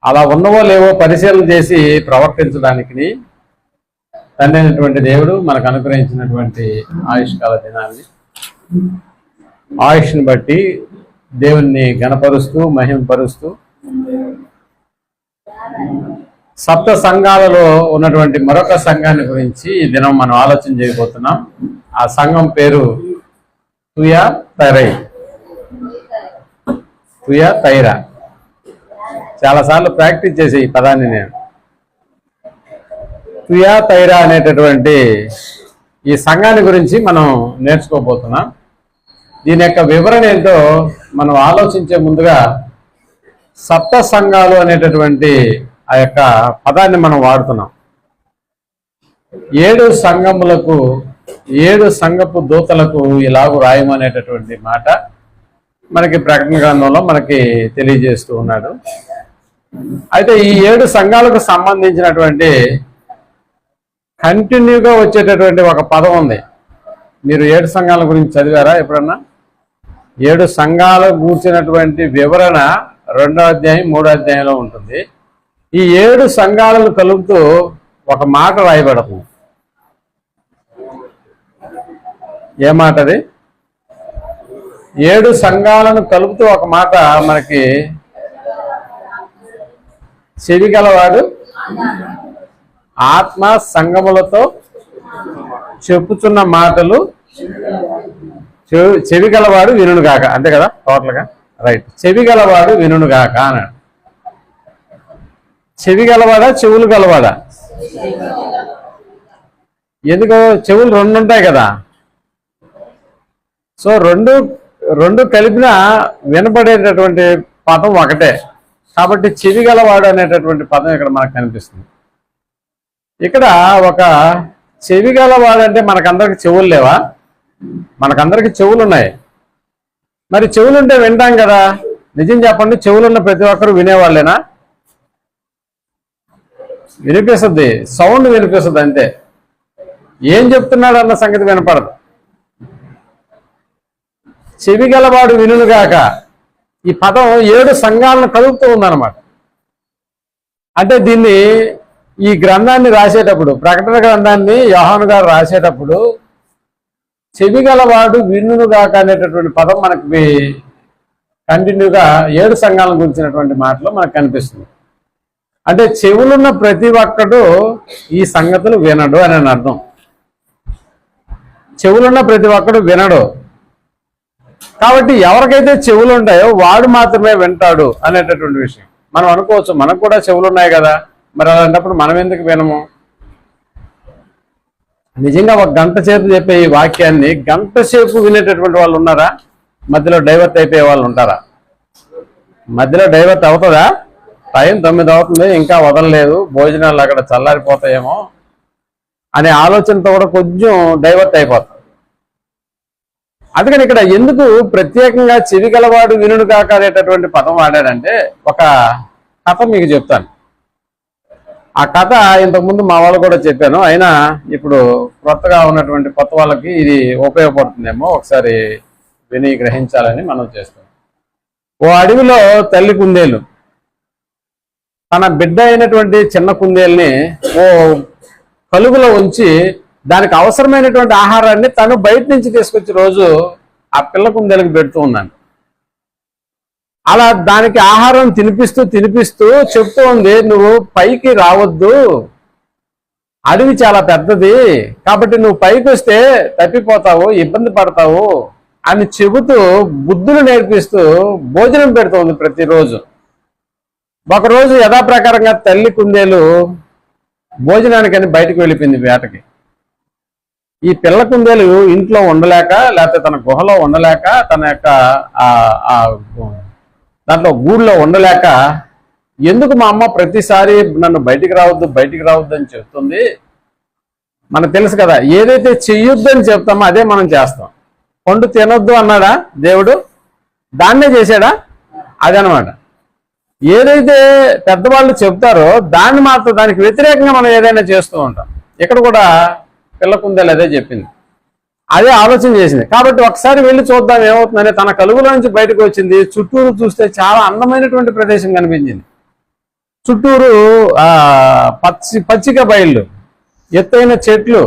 అలా ఉన్నవో లేవో పరిశీలన చేసి ప్రవర్తించడానికి తండ్రి అయినటువంటి దేవుడు మనకు అనుగ్రహించినటువంటి ఆయుష్కాల దినాన్ని ఆయుష్ని బట్టి దేవుణ్ణి గణపరుస్తూ మహిమపరుస్తూ సప్త సంఘాలలో ఉన్నటువంటి మరొక సంఘాన్ని గురించి ఈ దినం మనం ఆలోచన చేయబోతున్నాం. ఆ సంఘం పేరు తుయతైరా. చాలాసార్లు ప్రాక్టీస్ చేసే ఈ పదాన్ని నేను. తుయతైరా అనేటటువంటి ఈ సంఘాన్ని గురించి మనం నేర్చుకోబోతున్నాం. దీని యొక్క వివరణ ఏంటో మనం ఆలోచించే ముందుగా సప్త సంఘాలు అనేటటువంటి ఆ యొక్క పదాన్ని మనం వాడుతున్నాం. 7 సంఘములకు 7 సంఘపు దూతలకు ఇలాగూ రాయమనేటటువంటి మాట మనకి ప్రకటన గ్రంథంలో మనకి తెలియజేస్తూ ఉన్నాడు. అయితే ఈ 7 సంఘాలకు సంబంధించినటువంటి కంటిన్యూగా వచ్చేటటువంటి ఒక పదం ఉంది. మీరు 7 సంఘాల గురించి చదివారా ఎప్పుడన్నా? 7 సంఘాల కూర్చున్నటువంటి వివరణ 2వ అధ్యాయం 3వ అధ్యాయంలో ఉంటుంది. ఈ 7 సంఘాలను కలుపుతూ ఒక మాట రాయబడుతుంది. ఏ మాట అది? 7 సంఘాలను కలుపుతూ ఒక మాట మనకి చెవి గలవాడు ఆత్మ సంగములతో చెప్పుచున్న మాటలు చెవి గలవాడు వినుగాక. అంతే కదా టోటల్గా? రైట్. చెవి గలవాడు వినుగాక అన్నాడు. చెవి గలవాడా చెవులు గలవాడా? ఎందుకో చెవులు 2 ఉంటాయి కదా. సో రెండు కలిపిన వినపడేటటువంటి పదం ఒకటే. కాబట్టి చెవి గలవాడు అనేటటువంటి పదం ఇక్కడ మనకు కనిపిస్తుంది. ఇక్కడ ఒక చెవి గలవాడు అంటే మనకందరికి చెవులు లేవా? మనకందరికి చెవులు ఉన్నాయి. మరి చెవులుంటే వింటాం కదా. నిజం చెప్పండి, చెవులున్న ప్రతి ఒక్కరు వినేవాళ్ళేనా? వినిపిస్తుంది, సౌండ్ వినిపిస్తుంది అంతే. ఏం చెప్తున్నాడు అన్న సంగతి వినపడదు. చెవి గలవాడు వినుగాక ఈ పదం 7 సంఘాలను కలుపుతూ ఉందన్నమాట. అంటే దీన్ని ఈ గ్రంథాన్ని రాసేటప్పుడు, ప్రకటన గ్రంథాన్ని యోహాను గారు రాసేటప్పుడు చెవి గలవాడు వినుగాక అనేటటువంటి పదం మనకి కంటిన్యూగా 7 సంఘాలను గురించినటువంటి మాటలో మనకు కనిపిస్తుంది. అంటే చెవులున్న ప్రతి ఒక్కడు ఈ సంగతులు వినడు అని అర్థం. చెవులున్న ప్రతి ఒక్కడు వినడు. కాబట్టి ఎవరికైతే చెవులు ఉంటాయో వాడు మాత్రమే వింటాడు అనేటటువంటి విషయం మనం అనుకోవచ్చు. మనకు కూడా చెవులు ఉన్నాయి కదా, మరి అలాంటప్పుడు మనం ఎందుకు వినము? నిజంగా ఒక గంట సేపు చెప్పే ఈ వాక్యాన్ని గంట సేపు వినేటటువంటి వాళ్ళు ఉన్నారా? మధ్యలో డైవర్ట్ అయిపోయే వాళ్ళు ఉంటారా? మధ్యలో డైవర్ట్ అవుతుందా? టైం 9 అవుతుంది, ఇంకా వదలలేదు, భోజనాలు అక్కడ చల్లారిపోతాయేమో అనే ఆలోచనతో కూడా కొంచెం డైవర్ట్ అయిపోతాం. అందుకని ఇక్కడ ఎందుకు ప్రత్యేకంగా చెవి గలవాడు వినుగాక అనేటటువంటి పదం వాడాడంటే ఒక కథ మీకు చెప్తాను. ఆ కథ ఇంతకుముందు మా వాళ్ళు కూడా చెప్పాను, అయినా ఇప్పుడు కొత్తగా ఉన్నటువంటి కొత్త వాళ్ళకి ఇది ఉపయోగపడుతుందేమో ఒకసారి విని గ్రహించాలని మనం చేస్తాం. ఓ అడవిలో తల్లి కుందేలు తన బిడ్డ అయినటువంటి చిన్న కుందేల్ని ఓ కలుగులో ఉంచి దానికి అవసరమైనటువంటి ఆహారాన్ని తను బయట నుంచి తీసుకొచ్చి రోజు ఆ పిల్ల కుందేలకు పెడుతూ ఉన్నాను. అలా దానికి ఆహారం తినిపిస్తూ చెప్తూ ఉంది, నువ్వు పైకి రావద్దు, అడవి చాలా పెద్దది, కాబట్టి నువ్వు పైకి వస్తే తప్పిపోతావు, ఇబ్బంది పడతావు అని చెబుతూ బుద్ధులు నేర్పిస్తూ భోజనం పెడుతోంది ప్రతిరోజు. ఒకరోజు యథాప్రకారంగా తల్లి కుందేలు భోజనానికని బయటకు వెళ్ళిపోయింది వేటకి. ఈ పిల్ల కుందేలు ఇంట్లో ఉండలేక, లేకపోతే తన గుహలో ఉండలేక, తన యొక్క దాంట్లో గూడులో ఉండలేక, ఎందుకు మా అమ్మ ప్రతిసారి నన్ను బయటికి రావద్దు అని చెప్తుంది? మనకు తెలుసు కదా, ఏదైతే చెయ్యొద్దని చెప్తామో అదే మనం చేస్తాం. పండు తినొద్దు అన్నాడా దేవుడు? దాన్నే చేశాడా? అదనమాట. ఏదైతే పెద్దవాళ్ళు చెప్తారో దాన్ని మాత్రం, దానికి వ్యతిరేకంగా మనం ఏదైనా చేస్తూ ఉంటాం. ఇక్కడ కూడా పిల్ల కుందేలు అదే చెప్పింది, అదే ఆలోచన చేసింది. కాబట్టి ఒకసారి వెళ్ళి చూద్దాం ఏమవుతుందని తన కలుగులో నుంచి బయటకు వచ్చింది. చుట్టూరు చూస్తే చాలా అందమైనటువంటి ప్రదేశం కనిపించింది. చుట్టూరు పచ్చిక బయళ్ళు, ఎత్తైన చెట్లు,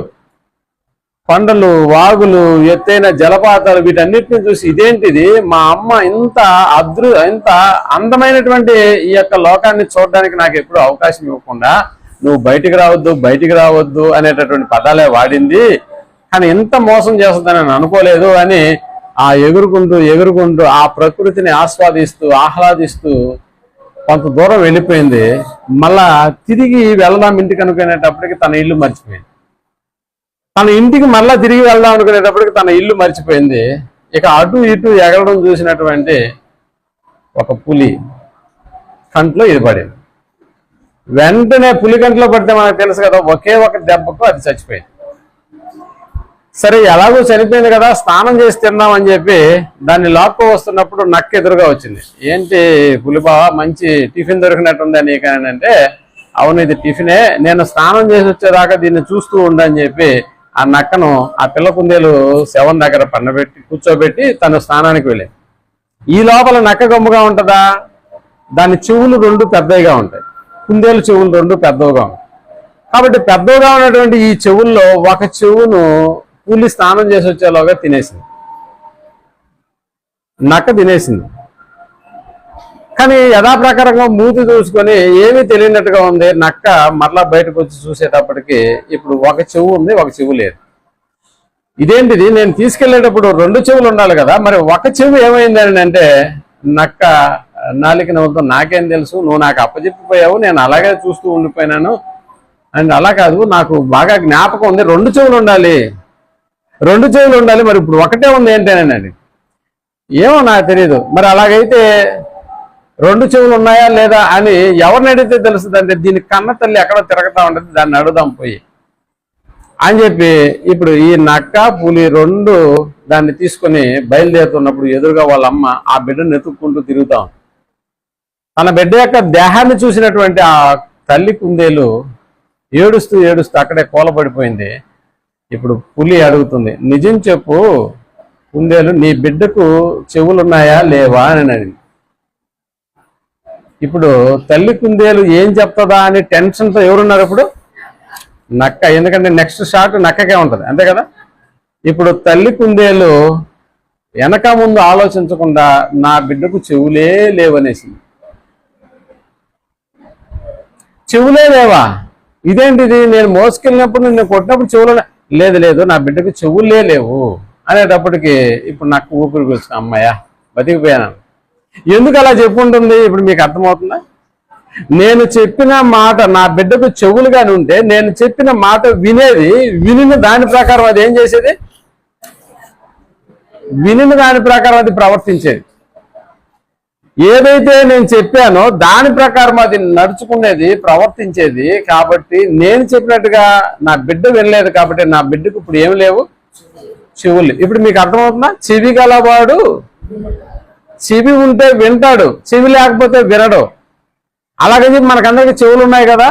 కొండలు, వాగులు, ఎత్తైన జలపాతాలు, వీటన్నిటిని చూసి ఇదేంటిది, మా అమ్మ ఇంత ఇంత అందమైనటువంటి ఈ యొక్క లోకాన్ని చూడడానికి నాకు ఎప్పుడు అవకాశం ఇవ్వకుండా నువ్వు బయటికి రావద్దు అనేటటువంటి పదాలే వాడింది. కానీ ఇంత మోసం చేస్తుందని నేను అనుకోలేదు అని ఆ ఎగురుకుంటూ ఆ ప్రకృతిని ఆహ్లాదిస్తూ కొంత దూరం వెళ్ళిపోయింది. మళ్ళా తిరిగి వెళ్దాం ఇంటికి అనుకునేటప్పటికి తన ఇల్లు మర్చిపోయింది. తన ఇంటికి మళ్ళా తిరిగి వెళ్దాం అనుకునేటప్పటికి తన ఇల్లు మర్చిపోయింది. ఇక అటు ఇటు ఎగరడం చూసినటువంటి ఒక పులి కంట్లో ఇది పడింది. వెంటనే పులి కంట్లో పడితే మనకు తెలుసు కదా, ఒకే ఒక దెబ్బకు అది చచ్చిపోయింది. సరే ఎలాగో చనిపోయింది కదా, స్నానం చేసి తిందామని చెప్పి దాన్ని లాక్కో వస్తున్నప్పుడు నక్క ఎదురుగా వచ్చింది. ఏంటి పులిబావ, మంచి టిఫిన్ దొరికినట్టుందా నీకనంటే, అవును ఇది టిఫినే, నేను స్నానం చేసి వచ్చేదాకా దీన్ని చూస్తూ ఉండని చెప్పి ఆ నక్కను ఆ పిల్ల కుందేలు శవం దగ్గర కూర్చోబెట్టి తను స్నానానికి వెళ్ళింది. ఈ లోపల నక్క గమ్ముగా ఉంటుందా? దాని చెవులు రెండు పెద్దవిగా ఉంటాయి, కుందేలు చెవులు రెండు పెద్దవిగా ఉంటాయి. కాబట్టి పెద్దవిగా ఉన్నటువంటి ఈ చెవుల్లో ఒక చెవును పులి స్నానం చేసి వచ్చేలోగా తినేసింది, నక్క తినేసింది. కానీ యథాప్రకారంగా మూతి చూసుకొని ఏమీ తెలియనట్టుగా ఉంది నక్క. మరలా బయటకు వచ్చి చూసేటప్పటికి ఇప్పుడు ఒక చెవు ఉంది, ఒక చెవు లేదు. ఇదేంటిది, నేను తీసుకెళ్లేటప్పుడు రెండు చెవులు ఉండాలి కదా, మరి ఒక చెవు ఏమైందని అంటే నక్క నాలిక నవ్వులతో, నాకేం తెలుసు, నువ్వు నాకు అప్పచెప్పిపోయావు, నేను అలాగే చూస్తూ ఉండిపోయినాను. అండ్ అలా కాదు, నాకు బాగా జ్ఞాపకం ఉంది, రెండు చెవులు ఉండాలి. మరి ఇప్పుడు ఒకటే ఉంది ఏంటేనండి, ఏమో నాకు తెలియదు. మరి అలాగైతే రెండు చెవులు ఉన్నాయా లేదా అని ఎవరిని అడిగితే తెలుస్తుంది అంటే, దీని కన్న తల్లి ఎక్కడో తిరగతా ఉంటుంది, దాన్ని అడుగుదాం పోయి అని చెప్పి ఇప్పుడు ఈ నక్క పులి రెండు దాన్ని తీసుకొని బయలుదేరుతున్నప్పుడు ఎదురుగా వాళ్ళ అమ్మ ఆ బిడ్డను ఎత్తుక్కుంటూ తిరుగుతాం. తన బిడ్డ యొక్క దేహాన్ని చూసినటువంటి ఆ తల్లి కుందేలు ఏడుస్తూ అక్కడే కూలబడిపోయింది. ఇప్పుడు పులి అడుగుతుంది, నిజం చెప్పు కుందేలు, నీ బిడ్డకు చెవులున్నాయా లేవా అని అడిగింది. ఇప్పుడు తల్లి కుందేలు ఏం చెప్తుందా అని టెన్షన్తో ఎవరున్నారు ఇప్పుడు? నక్క. ఎందుకంటే నెక్స్ట్ షాట్ నక్కకే ఉంటుంది, అంతే కదా. ఇప్పుడు తల్లి కుందేలు వెనక ముందు ఆలోచించకుండా నా బిడ్డకు చెవులే లేవనేసింది. చెవులే లేవా, ఇదేంటిది, నేను మోసుకెళ్ళినప్పుడు నిన్ను కొట్టినప్పుడు చెవులు లేదు, నా బిడ్డకు చెవులే లేవు అనేటప్పటికి ఇప్పుడు నక్క ఊపిరి కూర్చున్నా, అమ్మాయ బతికిపోయాను. ఎందుకు అలా చెప్పుంటుంది ఇప్పుడు మీకు అర్థమవుతుందా? నేను చెప్పిన మాట నా బిడ్డకు చెవులుగాని ఉంటే నేను చెప్పిన మాట వినిన దాని ప్రకారం అది ఏం చేసేది, వినిన దాని ప్రకారం అది ప్రవర్తించేది. ఏదైతే నేను చెప్పానో దాని ప్రకారం అది నడుచుకునేది, ప్రవర్తించేది. కాబట్టి నేను చెప్పినట్టుగా నా బిడ్డ వినలేదు కాబట్టి నా బిడ్డకు ఇప్పుడు ఏమి లేవు, చెవులు. ఇప్పుడు మీకు అర్థమవుతుందా? చెవి గలవాడు, చెవి ఉంటే వింటాడు, చెవి లేకపోతే వినడు. అలాగే మనకందరికి చెవులు ఉన్నాయి కదా.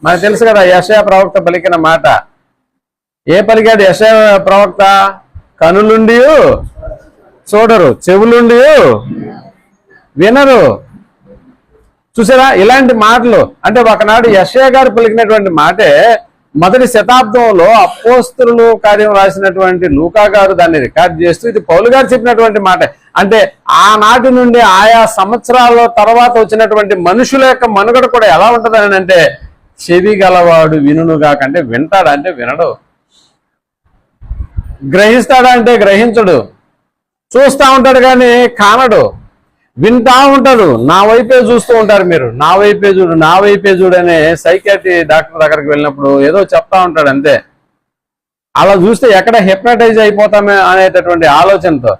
మనకు తెలుసు కదా, యెషయా ప్రవక్త పలికిన మాట. ఏ పలికాడు యెషయా ప్రవక్త? కనులుండి చూడరు, చెవులుండి వినరు. చూసారా ఇలాంటి మాటలు? అంటే ఒకనాడు యెషయా గారు పలికినటువంటి మాటే మొదటి శతాబ్దంలో అపోస్తలుల కార్యం రాసినటువంటి లూకా గారు దాన్ని రికార్డ్ చేస్తూ ఇది పౌలు గారు చెప్పినటువంటి మాట. అంటే ఆనాటి నుండి ఆయా సంవత్సరాల తర్వాత వచ్చినటువంటి మనుషుల యొక్క మనుగడ కూడా ఎలా ఉంటుందని అంటే, చెవి గలవాడు వినుగా కంటే వింటాడా అంటే వినడు, గ్రహిస్తాడా అంటే గ్రహించడు, చూస్తూ ఉంటాడు కానీ కానడు, వింటా ఉంటాడు. నా వైపే చూస్తూ ఉంటారు మీరు, నా వైపే చూడు అనే సైకాట్రీ డాక్టర్ దగ్గరికి వెళ్ళినప్పుడు ఏదో చెప్తా ఉంటాడు అంతే. అలా చూస్తే ఎక్కడ హిప్నటైజ్ అయిపోతామే అనేటటువంటి ఆలోచనతో.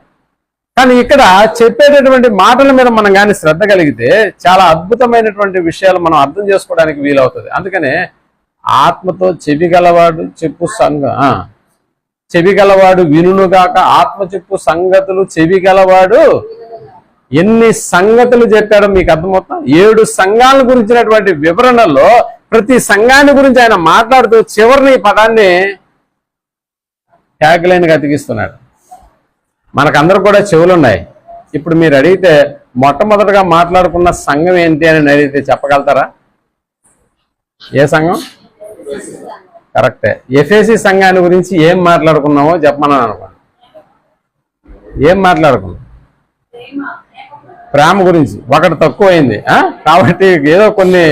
కానీ ఇక్కడ చెప్పేటటువంటి మాటల మీద మనం కానీ శ్రద్ధ కలిగితే చాలా అద్భుతమైనటువంటి విషయాలు మనం అర్థం చేసుకోవడానికి వీలవుతుంది. అందుకనే ఆత్మతో చెవి గలవాడు చెప్పు చెవి గలవాడు వినుగాక, ఆత్మ చెప్పు సంగతులు చెవి గలవాడు. ఎన్ని సంగతులు చెప్పాడో మీకు అర్థమవుతా? 7 సంఘాల గురించినటువంటి వివరణలో ప్రతి సంఘాన్ని గురించి ఆయన మాట్లాడుతూ చివరిని ఈ పదాన్ని ట్యాగ్ లైన్గా అతికిస్తున్నాడు. మనకందరూ కూడా చెవులు ఉన్నాయి. ఇప్పుడు మీరు అడిగితే మొట్టమొదటిగా మాట్లాడుకున్న సంఘం ఏంటి అని అడిగితే చెప్పగలుగుతారా? ఏ సంఘం? కరెక్టే. ఎఫెసీ సంఘాన్ని గురించి ఏం మాట్లాడుకున్నామో చెప్పమన్నాను అనుకో. ఏం మాట్లాడుకున్నాం? ప్రేమ గురించి. ఒకటి తక్కువైంది కాబట్టి ఏదో కొన్ని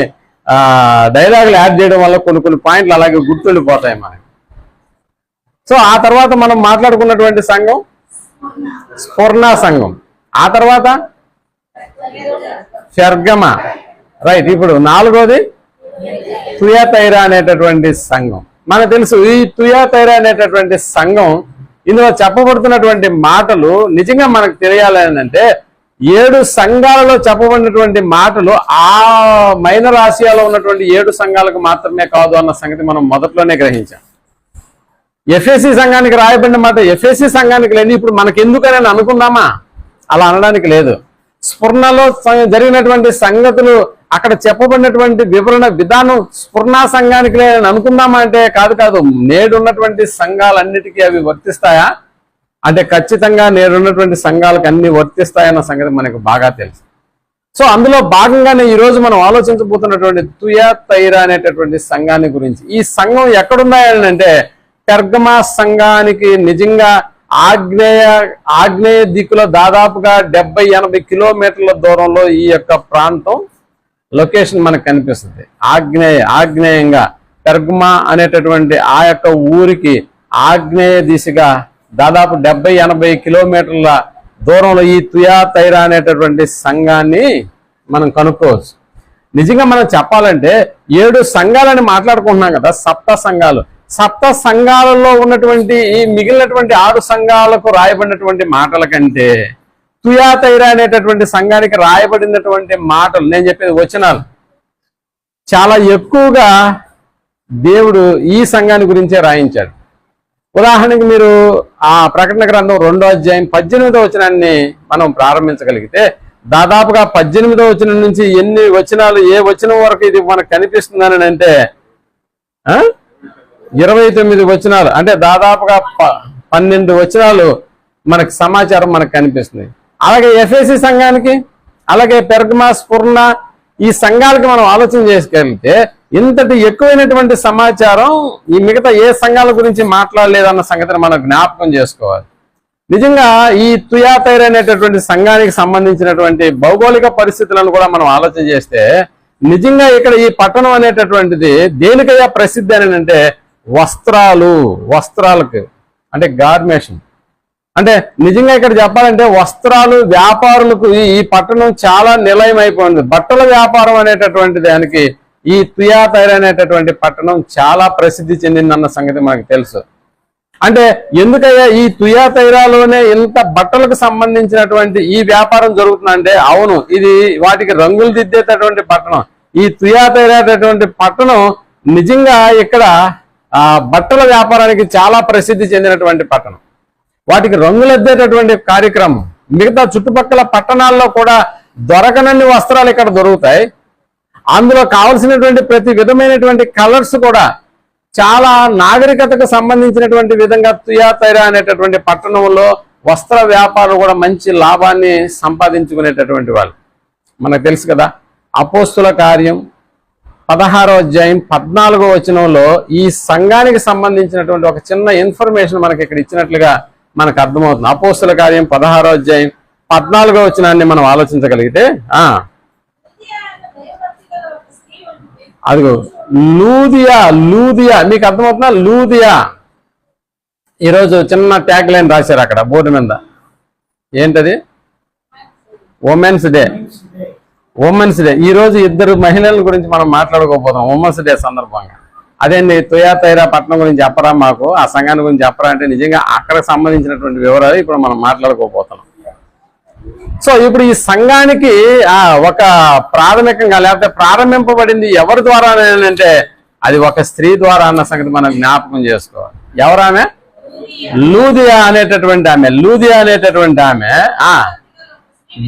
డైలాగులు యాడ్ చేయడం వల్ల కొన్ని పాయింట్లు అలాగే గుర్తుండిపోతాయి మనకి. సో ఆ తర్వాత మనం మాట్లాడుకున్నటువంటి సంఘం స్ఫుర్ణ సంఘం. ఆ తర్వాత పెర్గమ, రైట్. ఇప్పుడు 4వది తుయతైరా అనేటటువంటి సంఘం. మనకు తెలుసు ఈ తుయతైరా అనేటటువంటి సంఘం, ఇందులో చెప్పబడుతున్నటువంటి మాటలు నిజంగా మనకు తెలియాలి అంటే 7 సంఘాలలో చెప్పబడినటువంటి మాటలు ఆ మైనర్ ఆసియాలో ఉన్నటువంటి 7 సంఘాలకు మాత్రమే కాదు అన్న సంగతి మనం మొదట్లోనే గ్రహించాం. ఎఫెసీ సంఘానికి రాయబడిన మాట ఎఫెసీ సంఘానికి లేదు. ఇప్పుడు మనకెందుకని అనుకుందామా? అలా అనడానికి లేదు. స్ఫుర్ణలో జరిగినటువంటి సంగతులు, అక్కడ చెప్పబడినటువంటి వివరణ విధానం స్ఫుర్ణ సంఘానికి లేదని అనుకుందామా అంటే కాదు. నేడున్నటువంటి సంఘాలన్నిటికీ అవి వర్తిస్తాయా అంటే ఖచ్చితంగా నేడున్నటువంటి సంఘాలకు అన్ని వర్తిస్తాయన్న సంగతి మనకు బాగా తెలుసు. సో అందులో భాగంగానే ఈరోజు మనం ఆలోచించబోతున్నటువంటి తుయతైరా అనేటటువంటి సంఘాన్ని గురించి. ఈ సంఘం ఎక్కడున్నాయని అంటే పెర్గమ సంఘానికి నిజంగా ఆగ్నేయ దిక్కులో దాదాపుగా 70-80 కిలోమీటర్ల దూరంలో ఈ యొక్క ప్రాంతం లొకేషన్ మనకు కనిపిస్తుంది. ఆగ్నేయంగా పెర్గమ అనేటటువంటి ఆ యొక్క ఊరికి ఆగ్నేయ దిశగా దాదాపు 70-80 కిలోమీటర్ల దూరంలో ఈ తుయతైరా అనేటటువంటి సంఘాన్ని మనం కనుక్కోవచ్చు. నిజంగా మనం చెప్పాలంటే 7 సంఘాలని మాట్లాడుకుంటున్నాం కదా, సప్త సంఘాలలో ఉన్నటువంటి ఈ మిగిలినటువంటి 6 సంఘాలకు రాయబడినటువంటి మాటల కంటే తుయతైరా అనేటటువంటి సంఘానికి రాయబడినటువంటి మాటలు, నేను చెప్పేది వచనాలు, చాలా ఎక్కువగా దేవుడు ఈ సంఘాన్ని గురించే రాయించాడు. ఉదాహరణకి మీరు ఆ ప్రకటన గ్రంథం 2వ అధ్యాయం 18వ వచనాన్ని మనం ప్రారంభించగలిగితే దాదాపుగా 18వ వచనం నుంచి ఎన్ని వచనాలు, ఏ వచనం వరకు ఇది మనకు కనిపిస్తుందని అంటే 29 వచనాలు, అంటే దాదాపుగా 12 వచనాలు మనకు సమాచారం మనకు కనిపిస్తుంది. అలాగే ఎఫెసీ సంఘానికి, అలాగే పెర్గమ, స్ఫుర్ణ ఈ సంఘాలకి మనం ఆలోచన చేసుకెళ్తే ఇంతటి ఎక్కువైనటువంటి సమాచారం ఈ మిగతా ఏ సంఘాల గురించి మాట్లాడలేదన్న సంగతిని మనం జ్ఞాపకం చేసుకోవాలి. నిజంగా ఈ తుయతైరా అనేటటువంటి సంఘానికి సంబంధించినటువంటి భౌగోళిక పరిస్థితులను కూడా మనం ఆలోచన చేస్తే నిజంగా ఇక్కడ ఈ పట్టణం అనేటటువంటిది దేనికయ్యా ప్రసిద్ధి అని అంటే వస్త్రాలకు అంటే గార్మెంట్స్. అంటే నిజంగా ఇక్కడ చెప్పాలంటే వస్త్రాలు వ్యాపారులకు ఈ పట్టణం చాలా నిలయం అయిపోయింది. బట్టల వ్యాపారం అనేటటువంటి దానికి ఈ తుయతైరా అనేటటువంటి పట్టణం చాలా ప్రసిద్ధి చెందిందన్న సంగతి మనకు తెలుసు. అంటే ఎందుకయ్యా ఈ తుయతైరాలోనే ఇంత బట్టలకు సంబంధించినటువంటి ఈ వ్యాపారం జరుగుతుందంటే, అవును, ఇది వాటికి రంగులు దిద్దేటటువంటి పట్టణం. ఈ తుయతైరా అనేటటువంటి పట్టణం నిజంగా ఇక్కడ బట్టల వ్యాపారానికి చాలా ప్రసిద్ధి చెందినటువంటి పట్టణం. వాటికి రంగులెద్దేటటువంటి కార్యక్రమం. మిగతా చుట్టుపక్కల పట్టణాల్లో కూడా దొరకనన్ని వస్త్రాలు ఇక్కడ దొరుకుతాయి. అందులో కావలసినటువంటి ప్రతి విధమైనటువంటి కలర్స్ కూడా చాలా నాగరికతకు సంబంధించినటువంటి విధంగా తుయతైరా అనేటటువంటి పట్టణంలో వస్త్ర వ్యాపారులు కూడా మంచి లాభాన్ని సంపాదించుకునేటటువంటి వాళ్ళు. మనకు తెలుసు కదా, అపోస్తుల కార్యం 16వ అధ్యాయం 14వ వచనంలో ఈ సంఘానికి సంబంధించినటువంటి ఒక చిన్న ఇన్ఫర్మేషన్ మనకి ఇక్కడ ఇచ్చినట్లుగా మనకు అర్థమవుతుంది. అపోస్తుల కార్యం 16వ అధ్యాయం 14వ వచనాన్ని మనం ఆలోచించగలిగితే అదిగో లూదియా మీకు అర్థమవుతుందా? లూదియా. ఈరోజు చిన్న ట్యాగ్ లైన్ రాశారు అక్కడ బోర్డు మీద. ఏంటది? Women's day. ఈ రోజు 2 మహిళల గురించి మనం మాట్లాడుకోపోతాం ఉమెన్స్ డే సందర్భంగా. అదేండి తుయతైరా పట్టణం గురించి చెప్పరా, మాకు ఆ సంఘాన్ని గురించి చెప్పరా అంటే నిజంగా అక్కడికి సంబంధించినటువంటి వివరాలు ఇప్పుడు మనం మాట్లాడుకోపోతున్నాం. సో ఇప్పుడు ఈ సంఘానికి ఒక ప్రాథమికంగా లేకపోతే ప్రారంభింపబడింది ఎవరి ద్వారా అంటే అది ఒక స్త్రీ ద్వారా అన్న సంగతి మనం జ్ఞాపకం చేసుకోవాలి. ఎవరామె? లూదియా అనేటటువంటి ఆమె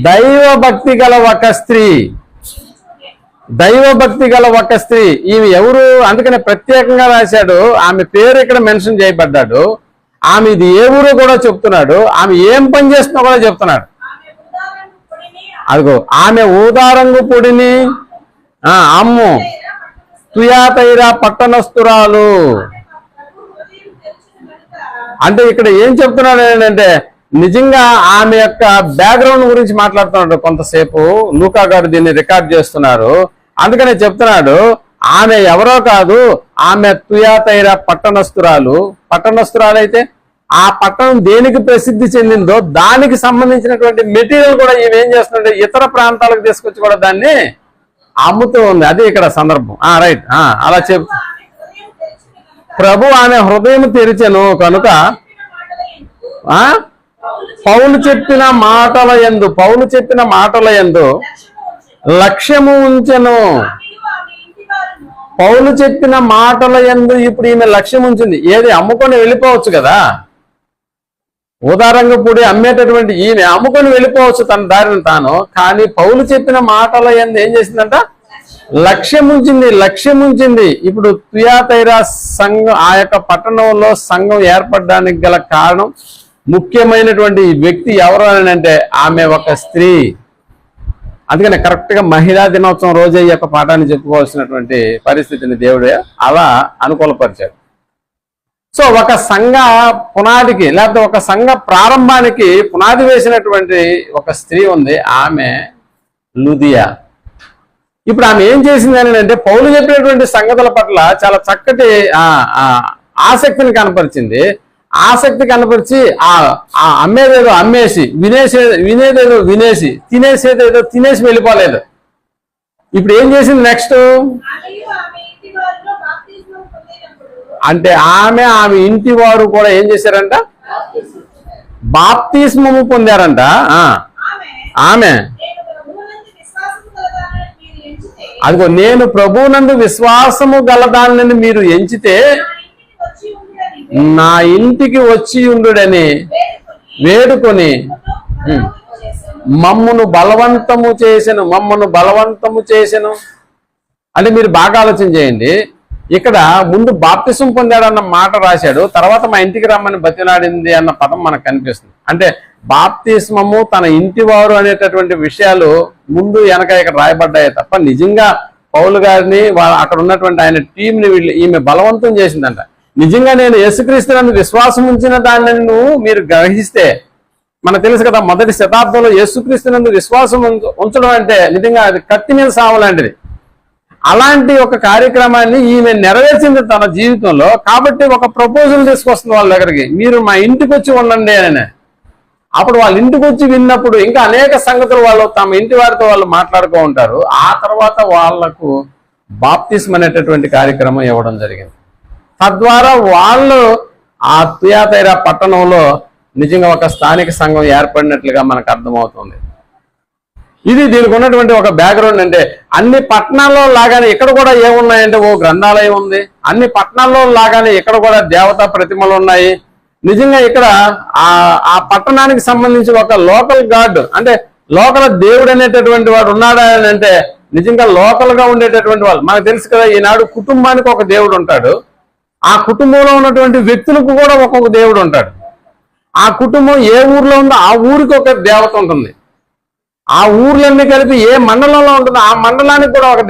దైవభక్తి గల ఒక స్త్రీ. ఈమె ఎవరు? అందుకనే ప్రత్యేకంగా రాశాడు. ఆమె పేరు ఇక్కడ మెన్షన్ చేయబడ్డాడు. ఆమె ఇది ఏ ఊరు కూడా చెప్తున్నాడు. ఆమె ఏం పని చేస్తున్నా కూడా చెప్తున్నాడు. అదిగో ఆమె ఊదారంగు పొడిని అమ్ము తుయాతైరా పట్టణస్తురాలు. అంటే ఇక్కడ ఏం చెప్తున్నాడు ఏంటంటే నిజంగా ఆమె యొక్క బ్యాక్గ్రౌండ్ గురించి మాట్లాడుతున్నాడు. కొంతసేపు లూకా గారు దీన్ని రికార్డ్ చేస్తున్నారు. అందుకనే చెప్తున్నాడు ఆమె ఎవరో కాదు, ఆమె తుయాతైరా పట్టణస్తురాలు. పట్టణస్తురాలు అయితే ఆ పట్టణం దేనికి ప్రసిద్ధి చెందిందో దానికి సంబంధించినటువంటి మెటీరియల్ కూడా ఈమె ఏం చేస్తుందంటే ఇతర ప్రాంతాలకు తీసుకొచ్చి కూడా దాన్ని అమ్ముతూ ఉంది. అది ఇక్కడ సందర్భం. రైట్, అలా చెప్ ప్రభు ఆమె హృదయం తెరిచెను కనుక పౌలు చెప్పిన మాటల యందు లక్ష్యము ఉంచెను. పౌలు చెప్పిన మాటల యందు ఇప్పుడు ఈమె లక్ష్యం ఉంచింది. ఏది అమ్ముకొని వెళ్ళిపోవచ్చు కదా, ఉదారంగా పూడి అమ్మేటటువంటి ఈమె అమ్ముకొని వెళ్ళిపోవచ్చు తన దారిని తాను. కానీ పౌలు చెప్పిన మాటల యందు ఏం చేసిందంట, లక్ష్యం ఉంచింది. ఇప్పుడు తుయాతైరా సంఘం, ఆ యొక్క పట్టణంలో సంఘం ఏర్పడడానికి గల కారణం ముఖ్యమైనటువంటి వ్యక్తి ఎవరు అని అంటే ఆమె ఒక స్త్రీ. అందుకని కరెక్ట్ గా మహిళా దినోత్సవం రోజే ఈ యొక్క పాఠాన్ని చెప్పుకోవాల్సినటువంటి పరిస్థితిని దేవుడే అలా అనుకూలపరిచాడు. సో ఒక సంఘ పునాదికి లేకపోతే ఒక సంఘ ప్రారంభానికి పునాది వేసినటువంటి ఒక స్త్రీ ఉంది, ఆమె లుదియా. ఇప్పుడు ఆమె ఏం చేసింది అని అంటే పౌలు చెప్పినటువంటి సంగతుల పట్ల చాలా చక్కటి ఆసక్తిని కనపరిచింది. ఆసక్తి కనపరిచి అమ్మేదేదో అమ్మేసి వినేదేదో వినేసి తినేసేదేదో తినేసి వెళ్ళిపోలేదు. ఇప్పుడు ఏం చేసింది నెక్స్ట్ అంటే ఆమె ఇంటి వారు కూడా ఏం చేశారంట, బాప్తిస్మము పొందారంట. ఆమె అదిగో నేను ప్రభువునందు విశ్వాసము గలదాన్ని మీరు ఎంచితే నా ఇంటికి వచ్చి ఉండుడని వేడుకొని మమ్మను బలవంతము చేసెను. అంటే మీరు బాగా ఆలోచన చేయండి. ఇక్కడ ముందు బాప్తిసం పొందాడన్న మాట రాశాడు, తర్వాత మా ఇంటికి రమ్మని బతిలాడింది అన్న పదం మనకు కనిపిస్తుంది. అంటే బాప్తిస్మము తన ఇంటి వారు అనేటటువంటి విషయాలు ముందు వెనక ఇక్కడ రాయబడ్డాయి తప్ప నిజంగా పౌలు గారిని అక్కడ ఉన్నటువంటి ఆయన టీంని ఈమె బలవంతం చేసిందంట. నిజంగా నేను యేసుక్రీస్తునందు విశ్వాసం ఉంచిన దాన్ని మీరు గ్రహిస్తే మనకు తెలుసు కదా, మొదటి శతాబ్దంలో యేసుక్రీస్తునందు విశ్వాసం ఉంచడం అంటే నిజంగా అది కత్తి మీద సావలాంటిది. అలాంటి ఒక కార్యక్రమాన్ని ఈమె నెరవేర్చింది తన జీవితంలో. కాబట్టి ఒక ప్రపోజల్ తీసుకొస్తుంది వాళ్ళ దగ్గరికి, మీరు మా ఇంటికి వచ్చి ఉండండి అని. అప్పుడు వాళ్ళ ఇంటికి వచ్చి విన్నప్పుడు ఇంకా అనేక సంగతులు వాళ్ళు తమ ఇంటి వారితో వాళ్ళు మాట్లాడుతూ ఉంటారు. ఆ తర్వాత వాళ్లకు బాప్తిస్మ అనేటటువంటి కార్యక్రమం ఇవ్వడం జరిగింది. తద్వారా వాళ్ళు ఆ తుయాతైరా పట్టణంలో నిజంగా ఒక స్థానిక సంఘం ఏర్పడినట్లుగా మనకు అర్థమవుతుంది. ఇది దీనికి ఉన్నటువంటి ఒక బ్యాక్గ్రౌండ్. అంటే అన్ని పట్టణాల్లో లాగానే ఇక్కడ కూడా ఏమున్నాయంటే ఓ గ్రంథాలయం ఉంది. అన్ని పట్టణాల్లో లాగానే ఇక్కడ కూడా దేవతా ప్రతిమలు ఉన్నాయి. నిజంగా ఇక్కడ ఆ పట్టణానికి సంబంధించి ఒక లోకల్ గాడ్ అంటే లోకల్ దేవుడు అనేటటువంటి వాడు ఉన్నాడా అని అంటే నిజంగా లోకల్ గా ఉండేటటువంటి వాళ్ళు మనకు తెలుసు కదా. ఈనాడు కుటుంబానికి ఒక దేవుడు ఉంటాడు, ఆ కుటుంబంలో ఉన్నటువంటి వ్యక్తులకు కూడా ఒక్కొక్క దేవుడు ఉంటాడు. ఆ కుటుంబం ఏ ఊర్లో ఉందో ఆ ఊరికి ఒక దేవత ఉంటుంది. ఆ ఊర్లన్నీ కలిపి ఏ మండలంలో ఉంటుందో ఆ మండలానికి కూడా ఒక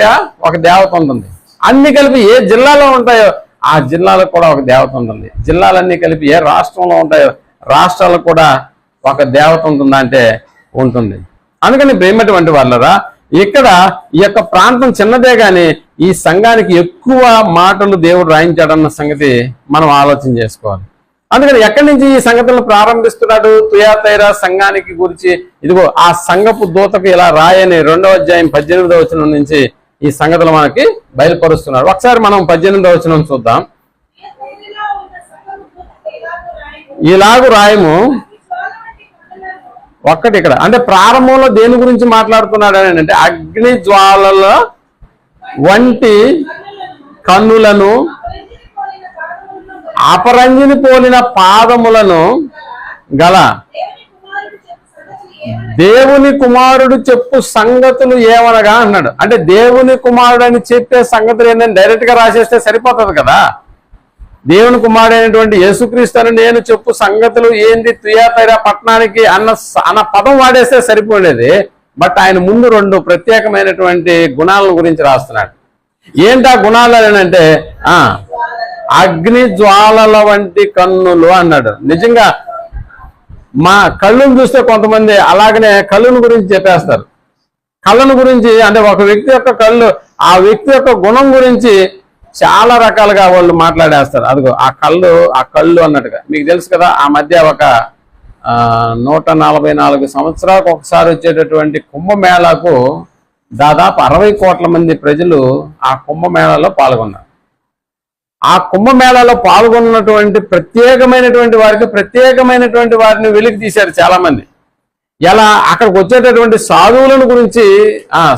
దేవత ఉంటుంది. అన్ని కలిపి ఏ జిల్లాలో ఉంటాయో ఆ జిల్లాలకు కూడా ఒక దేవత ఉంటుంది. జిల్లాలన్నీ కలిపి ఏ రాష్ట్రంలో ఉంటాయో రాష్ట్రాలకు కూడా ఒక దేవత ఉంటుందా అంటే ఉంటుంది. అందుకని ప్రేమటువంటి వాళ్ళరా ఇక్కడ ఈ యొక్క ప్రాంతం చిన్నదే కానీ ఈ సంఘానికి ఎక్కువ మాటలు దేవుడు రాయించాడన్న సంగతి మనం ఆలోచన చేసుకోవాలి. అందుకని ఎక్కడి నుంచి ఈ సంగతులను ప్రారంభిస్తున్నాడు తుయాతైరా సంఘానికి గురించి, ఇదిగో ఆ సంఘపు దూతకు ఇలా రాయని 2వ అధ్యాయం 18వ వచనం నుంచి ఈ సంగతులు మనకి బయలుపరుస్తున్నాడు. ఒకసారి మనం 18వ వచనం చూద్దాం. ఇలాగు రాయము ఒక్కటి ఇక్కడ అంటే ప్రారంభంలో దేని గురించి మాట్లాడుతున్నాడు అని అంటే అగ్ని జ్వాలల వంటి కన్నులను అపరంజిని పోలిన పాదములను గల దేవుని కుమారుడు చెప్పు సంగతులు ఏమనగా అన్నాడు. అంటే దేవుని కుమారుడు అని చెప్పే సంగతులు ఏంటంటే డైరెక్ట్ గా రాసేస్తే సరిపోతుంది కదా. దేవుని కుమారుడు అయినటువంటి యేసుక్రీస్తుని నేను చెప్పు సంగతులు ఏంది తుయాతైరా పట్టణానికి అన్న పదం వాడేస్తే సరిపోయేది. బట్ ఆయన ముందు 2 ప్రత్యేకమైనటువంటి గుణాల గురించి రాస్తున్నాడు. ఏంటి ఆ గుణాలు అంటే అగ్ని జ్వాలల వంటి కన్నులు అన్నాడు. నిజంగా మా కళ్ళును చూస్తే కొంతమంది అలాగనే కళ్ళును గురించి చెప్పేస్తారు. కళ్ళను గురించి అంటే ఒక వ్యక్తి యొక్క కళ్ళు, ఆ వ్యక్తి యొక్క గుణం గురించి చాలా రకాలుగా వాళ్ళు మాట్లాడేస్తారు. అదిగో ఆ కళ్ళు అన్నట్టుగా. మీకు తెలుసు కదా, ఆ మధ్య ఒక 144 సంవత్సరాలకు ఒకసారి వచ్చేటటువంటి కుంభమేళాకు దాదాపు 60 కోట్ల మంది ప్రజలు ఆ కుంభమేళాలో పాల్గొన్నారు. ఆ కుంభమేళాలో పాల్గొన్నటువంటి ప్రత్యేకమైనటువంటి వారిని వెలికి తీశారు చాలా మంది. ఎలా అక్కడికి వచ్చేటటువంటి సాధువులను గురించి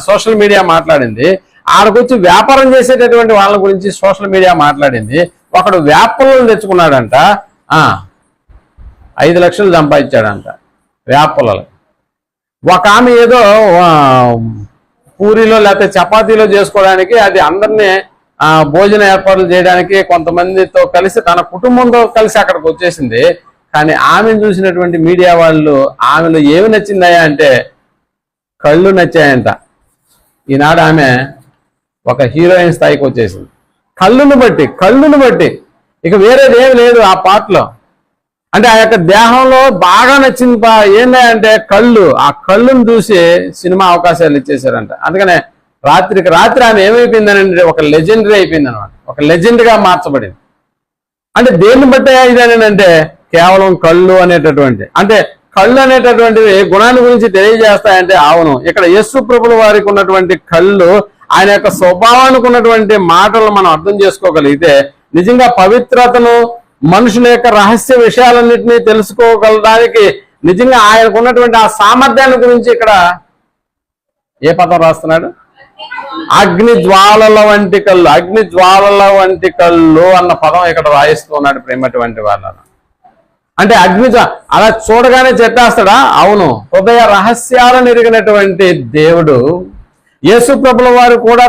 సోషల్ మీడియా మాట్లాడింది. ఆడకు వచ్చి వ్యాపారం చేసేటటువంటి వాళ్ళ గురించి సోషల్ మీడియా మాట్లాడింది. ఒకడు వేపలను తెచ్చుకున్నాడంట, 5 లక్షలు సంపాదించాడంట వేపలలో. ఒక ఆమె ఏదో పూరిలో లేకపోతే చపాతీలో చేసుకోవడానికి, అది అందరినీ భోజన ఏర్పాట్లు చేయడానికి కొంతమందితో కలిసి తన కుటుంబంతో కలిసి అక్కడికి వచ్చేసింది. కానీ ఆమెను చూసినటువంటి మీడియా వాళ్ళు ఆమెలో ఏమి నచ్చిందయ్యా అంటే కళ్ళు నచ్చాయంట. ఈనాడు ఆమె ఒక హీరోయిన్ స్థాయికి వచ్చేసింది. కళ్ళును బట్టి ఇక వేరేది ఏమి లేదు ఆ పాటలో. అంటే ఆ యొక్క దేహంలో బాగా నచ్చింది ఏంటంటే కళ్ళు. ఆ కళ్ళును చూసి సినిమా అవకాశాలు ఇచ్చేసారంట. అందుకనే రాత్రికి రాత్రి ఆమె ఏమైపోయిందనంటే ఒక లెజెండరీ అయిపోయింది అనమాట. ఒక లెజెండ్గా మార్చబడింది. అంటే దేన్ని బట్టి ఇదేనంటే కేవలం కళ్ళు అనేటటువంటి, అంటే కళ్ళు అనేటటువంటివి గుణాన్ని గురించి తెలియజేస్తాయంటే అవును, ఇక్కడ యేసు ప్రభుల వారికి ఉన్నటువంటి కళ్ళు, ఆయన యొక్క స్వభావానికి ఉన్నటువంటి మాటలు మనం అర్థం చేసుకోగలిగితే నిజంగా పవిత్రతను, మనుషుల యొక్క రహస్య విషయాలన్నింటినీ తెలుసుకోగలడానికి నిజంగా ఆయనకు ఉన్నటువంటి ఆ సామర్థ్యాన్ని గురించి ఇక్కడ ఏ పదం రాస్తున్నాడు? అగ్ని జ్వాలల వంటి కళ్ళు అన్న పదం ఇక్కడ రాయిస్తూ ఉన్నాడు. ప్రేమటువంటి వాళ్ళ అంటే అలా చూడగానే చెప్పేస్తాడా? అవును, హృదయ రహస్యాలను ఎరిగినటువంటి దేవుడు యేసు ప్రభుల వారు కూడా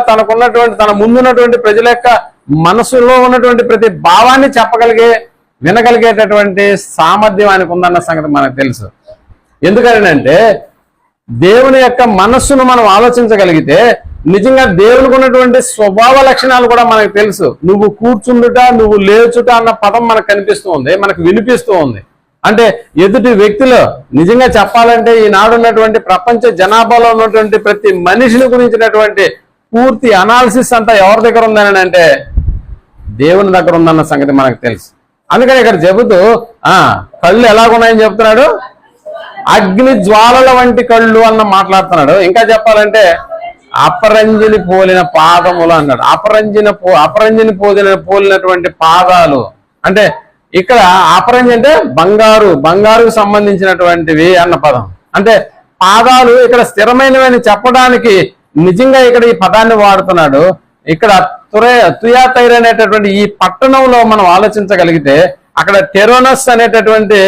తన ముందున్నటువంటి ప్రజల యొక్క మనసులో ఉన్నటువంటి ప్రతి భావాన్ని వినగలిగేటటువంటి సామర్థ్యం ఆయనకు ఉందన్న సంగతి మనకు తెలుసు. ఎందుకనంటే దేవుని యొక్క మనస్సును మనం ఆలోచించగలిగితే నిజంగా దేవునికి ఉన్నటువంటి స్వభావ లక్షణాలు కూడా మనకు తెలుసు. నువ్వు కూర్చుండుట, నువ్వు లేచుట అన్న పదం మనకు కనిపిస్తూ ఉంది, మనకు వినిపిస్తూ ఉంది. అంటే ఎదుటి వ్యక్తిలో నిజంగా చెప్పాలంటే ఈనాడు ఉన్నటువంటి ప్రపంచ జనాభాలో ఉన్నటువంటి ప్రతి మనిషిని గురించినటువంటి పూర్తి అనాలిసిస్ అంతా ఎవరి దగ్గర ఉందని అంటే దేవుని దగ్గర ఉందన్న సంగతి మనకు తెలుసు. అందుకని ఇక్కడ చెబుతూ కళ్ళు ఎలాగున్నాయని చెప్తున్నాడు? అగ్ని జ్వాలల వంటి కళ్ళు అన్న మాట్లాడుతున్నాడు. ఇంకా చెప్పాలంటే అపరంజిని పోలిన పాదములు అన్నాడు. అపరంజిని పోలినటువంటి పాదాలు అంటే ఇక్కడ అపరంజి అంటే బంగారుకు సంబంధించినటువంటివి అన్న పదం. అంటే పాదాలు ఇక్కడ స్థిరమైనవని చెప్పడానికి నిజంగా ఇక్కడ ఈ పదాన్ని వాడుతున్నాడు. ఇక్కడ తుయాతైర్ అనేటటువంటి ఈ పట్టణంలో మనం ఆలోచించగలిగితే అక్కడ టెరోనస్ అనేటటువంటి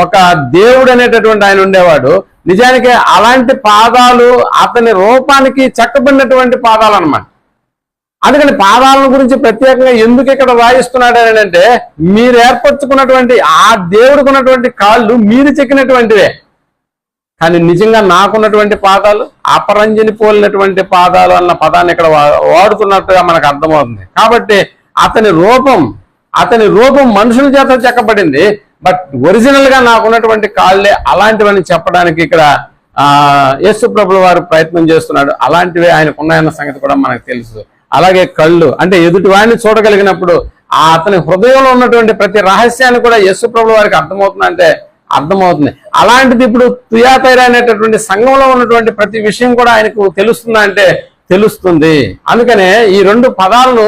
ఒక దేవుడు అనేటటువంటి ఆయన ఉండేవాడు. నిజానికి అలాంటి పాదాలు అతని రూపానికి చెక్కబడినటువంటి పాదాలు అన్నమాట. అందుకని పాదాలను గురించి ప్రత్యేకంగా ఎందుకు ఇక్కడ రాయిస్తున్నాడు అని అంటే మీరు ఏర్పరచుకున్నటువంటి ఆ దేవుడికి ఉన్నటువంటి కాళ్ళు మీరు చెక్కినటువంటివే. కానీ నిజంగా నాకున్నటువంటి పాదాలు అపరంజిని పోలినటువంటి పాదాలు అన్న పదాన్ని ఇక్కడ వాడుతున్నట్టుగా మనకు అర్థమవుతుంది. కాబట్టి అతని రూపం మనుషుల చేత చెక్కబడింది. బట్ ఒరిజినల్ గా నాకున్నటువంటి కాళ్ళే అలాంటివని చెప్పడానికి ఇక్కడ యేసు ప్రభుల వారు ప్రయత్నం చేస్తున్నాడు. అలాంటివే ఆయనకు ఉన్నాయన్న సంగతి కూడా మనకు తెలుసు. అలాగే కళ్ళు అంటే ఎదుటి వాడిని చూడగలిగినప్పుడు అతని హృదయంలో ఉన్నటువంటి ప్రతి రహస్యాన్ని కూడా యేసు ప్రభుల వారికి అర్థమవుతుంది. అలాంటిది ఇప్పుడు తుయాతైర అనేటటువంటి సంఘంలో ఉన్నటువంటి ప్రతి విషయం కూడా ఆయనకు తెలుస్తుందా అంటే తెలుస్తుంది. అందుకనే ఈ 2 పదాలను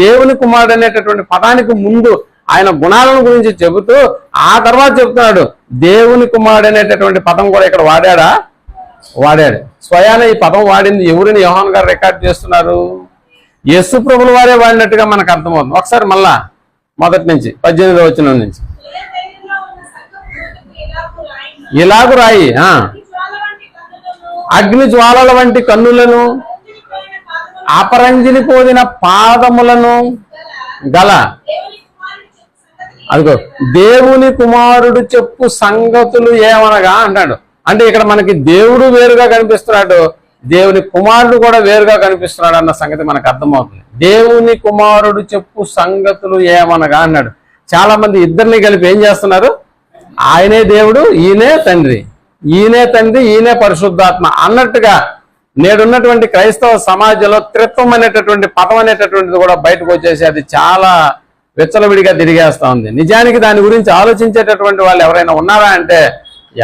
దేవుని కుమారుడు అనేటటువంటి పదానికి ముందు ఆయన గుణాలను గురించి చెబుతూ ఆ తర్వాత చెప్తున్నాడు దేవుని కుమారుడు అనేటటువంటి పదం కూడా ఇక్కడ వాడాడు. స్వయాన ఈ పదం వాడింది ఎవరిని యోహాన్ గారు రికార్డ్ చేస్తున్నారు? యేసు ప్రభుల వారే వాడినట్టుగా మనకు అర్థమవుతుంది. ఒకసారి మళ్ళా మొదటి నుంచి 18వ వచనం నుంచి ఇలాగు రాయి, అగ్ని జ్వాలల వంటి కన్నులను, అపరంజిని పోదిన పాదములను గల, అదిగో దేవుని కుమారుడు చెప్పు సంగతులు ఏమనగా అంటాడు. అంటే ఇక్కడ మనకి దేవుడు వేరుగా కనిపిస్తున్నాడు, దేవుని కుమారుడు కూడా వేరుగా కనిపిస్తున్నాడు అన్న సంగతి మనకు అర్థమవుతుంది. దేవుని కుమారుడు చెప్పు సంగతులు ఏమనగా అన్నాడు. చాలా మంది ఇద్దరిని కలిపి ఏం చేస్తున్నారు, ఆయనే దేవుడు ఈయనే తండ్రి, ఈయనే తండ్రి ఈయనే పరిశుద్ధాత్మ అన్నట్టుగా నేడున్నటువంటి క్రైస్తవ సమాజంలో త్రిత్వం అనేటటువంటి పదం అనేటటువంటిది కూడా బయటకు వచ్చేసి అది చాలా విచ్చలవిడిగా తిరిగేస్తా ఉంది. నిజానికి దాని గురించి ఆలోచించేటటువంటి వాళ్ళు ఎవరైనా ఉన్నారా అంటే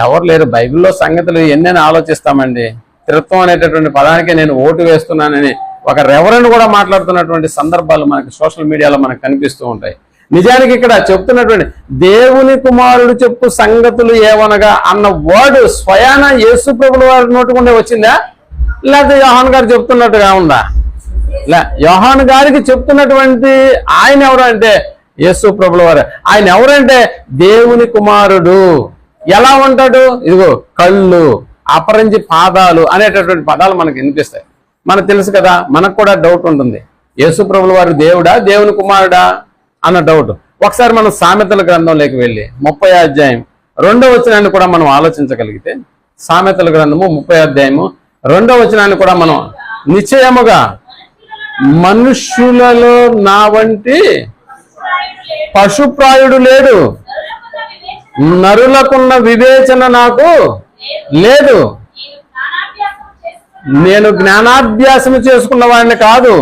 ఎవరు లేరు. బైబిల్లో సంగతులు ఎన్నైనా ఆలోచిస్తామండి. త్రిత్వం అనేటటువంటి పదానికి నేను ఓటు వేస్తున్నానని ఒక రెవరెండ్ కూడా మాట్లాడుతున్నటువంటి సందర్భాలు మనకి సోషల్ మీడియాలో మనకు కనిపిస్తూ ఉంటాయి. నిజానికి ఇక్కడ చెప్తున్నటువంటి దేవుని కుమారుడు చెప్పు సంగతులు ఏమనగా అన్న వర్డ్ స్వయాన యేసు ప్రభుల వారి నోటుకుండే వచ్చిందా, లేకపోతే యోహాను గారు చెప్తున్నట్టుగా ఉందా? యోహాను గారికి చెప్తున్నటువంటి ఆయన ఎవరు అంటే యేసు ప్రభుల వారు. ఆయన ఎవరంటే దేవుని కుమారుడు. ఎలా ఉంటాడు? ఇదిగో కళ్ళు, అపరంజి పాదాలు అనేటటువంటి పదాలు మనకు వినిపిస్తాయి. మనకు తెలుసు కదా, మనకు కూడా డౌట్ ఉంటుంది, యేసు ప్రభుల వారు దేవుడా దేవుని కుమారుడా అన్న డౌట్. ఒకసారి మనం సామెతల గ్రంథంలోకి వెళ్ళి 30వ అధ్యాయం 2వ వచనాన్ని కూడా మనం ఆలోచించగలిగితే, సామెతల గ్రంథము 30వ అధ్యాయము 2వ వచనాన్ని కూడా మనం నిశ్చయముగా మనుష్యులలో నా వంటి పశుప్రాయుడు లేడు, నరులకున్న వివేచన నాకు లేదు, నేను జ్ఞానాభ్యాసం చేసుకున్న వాడిని కాదు,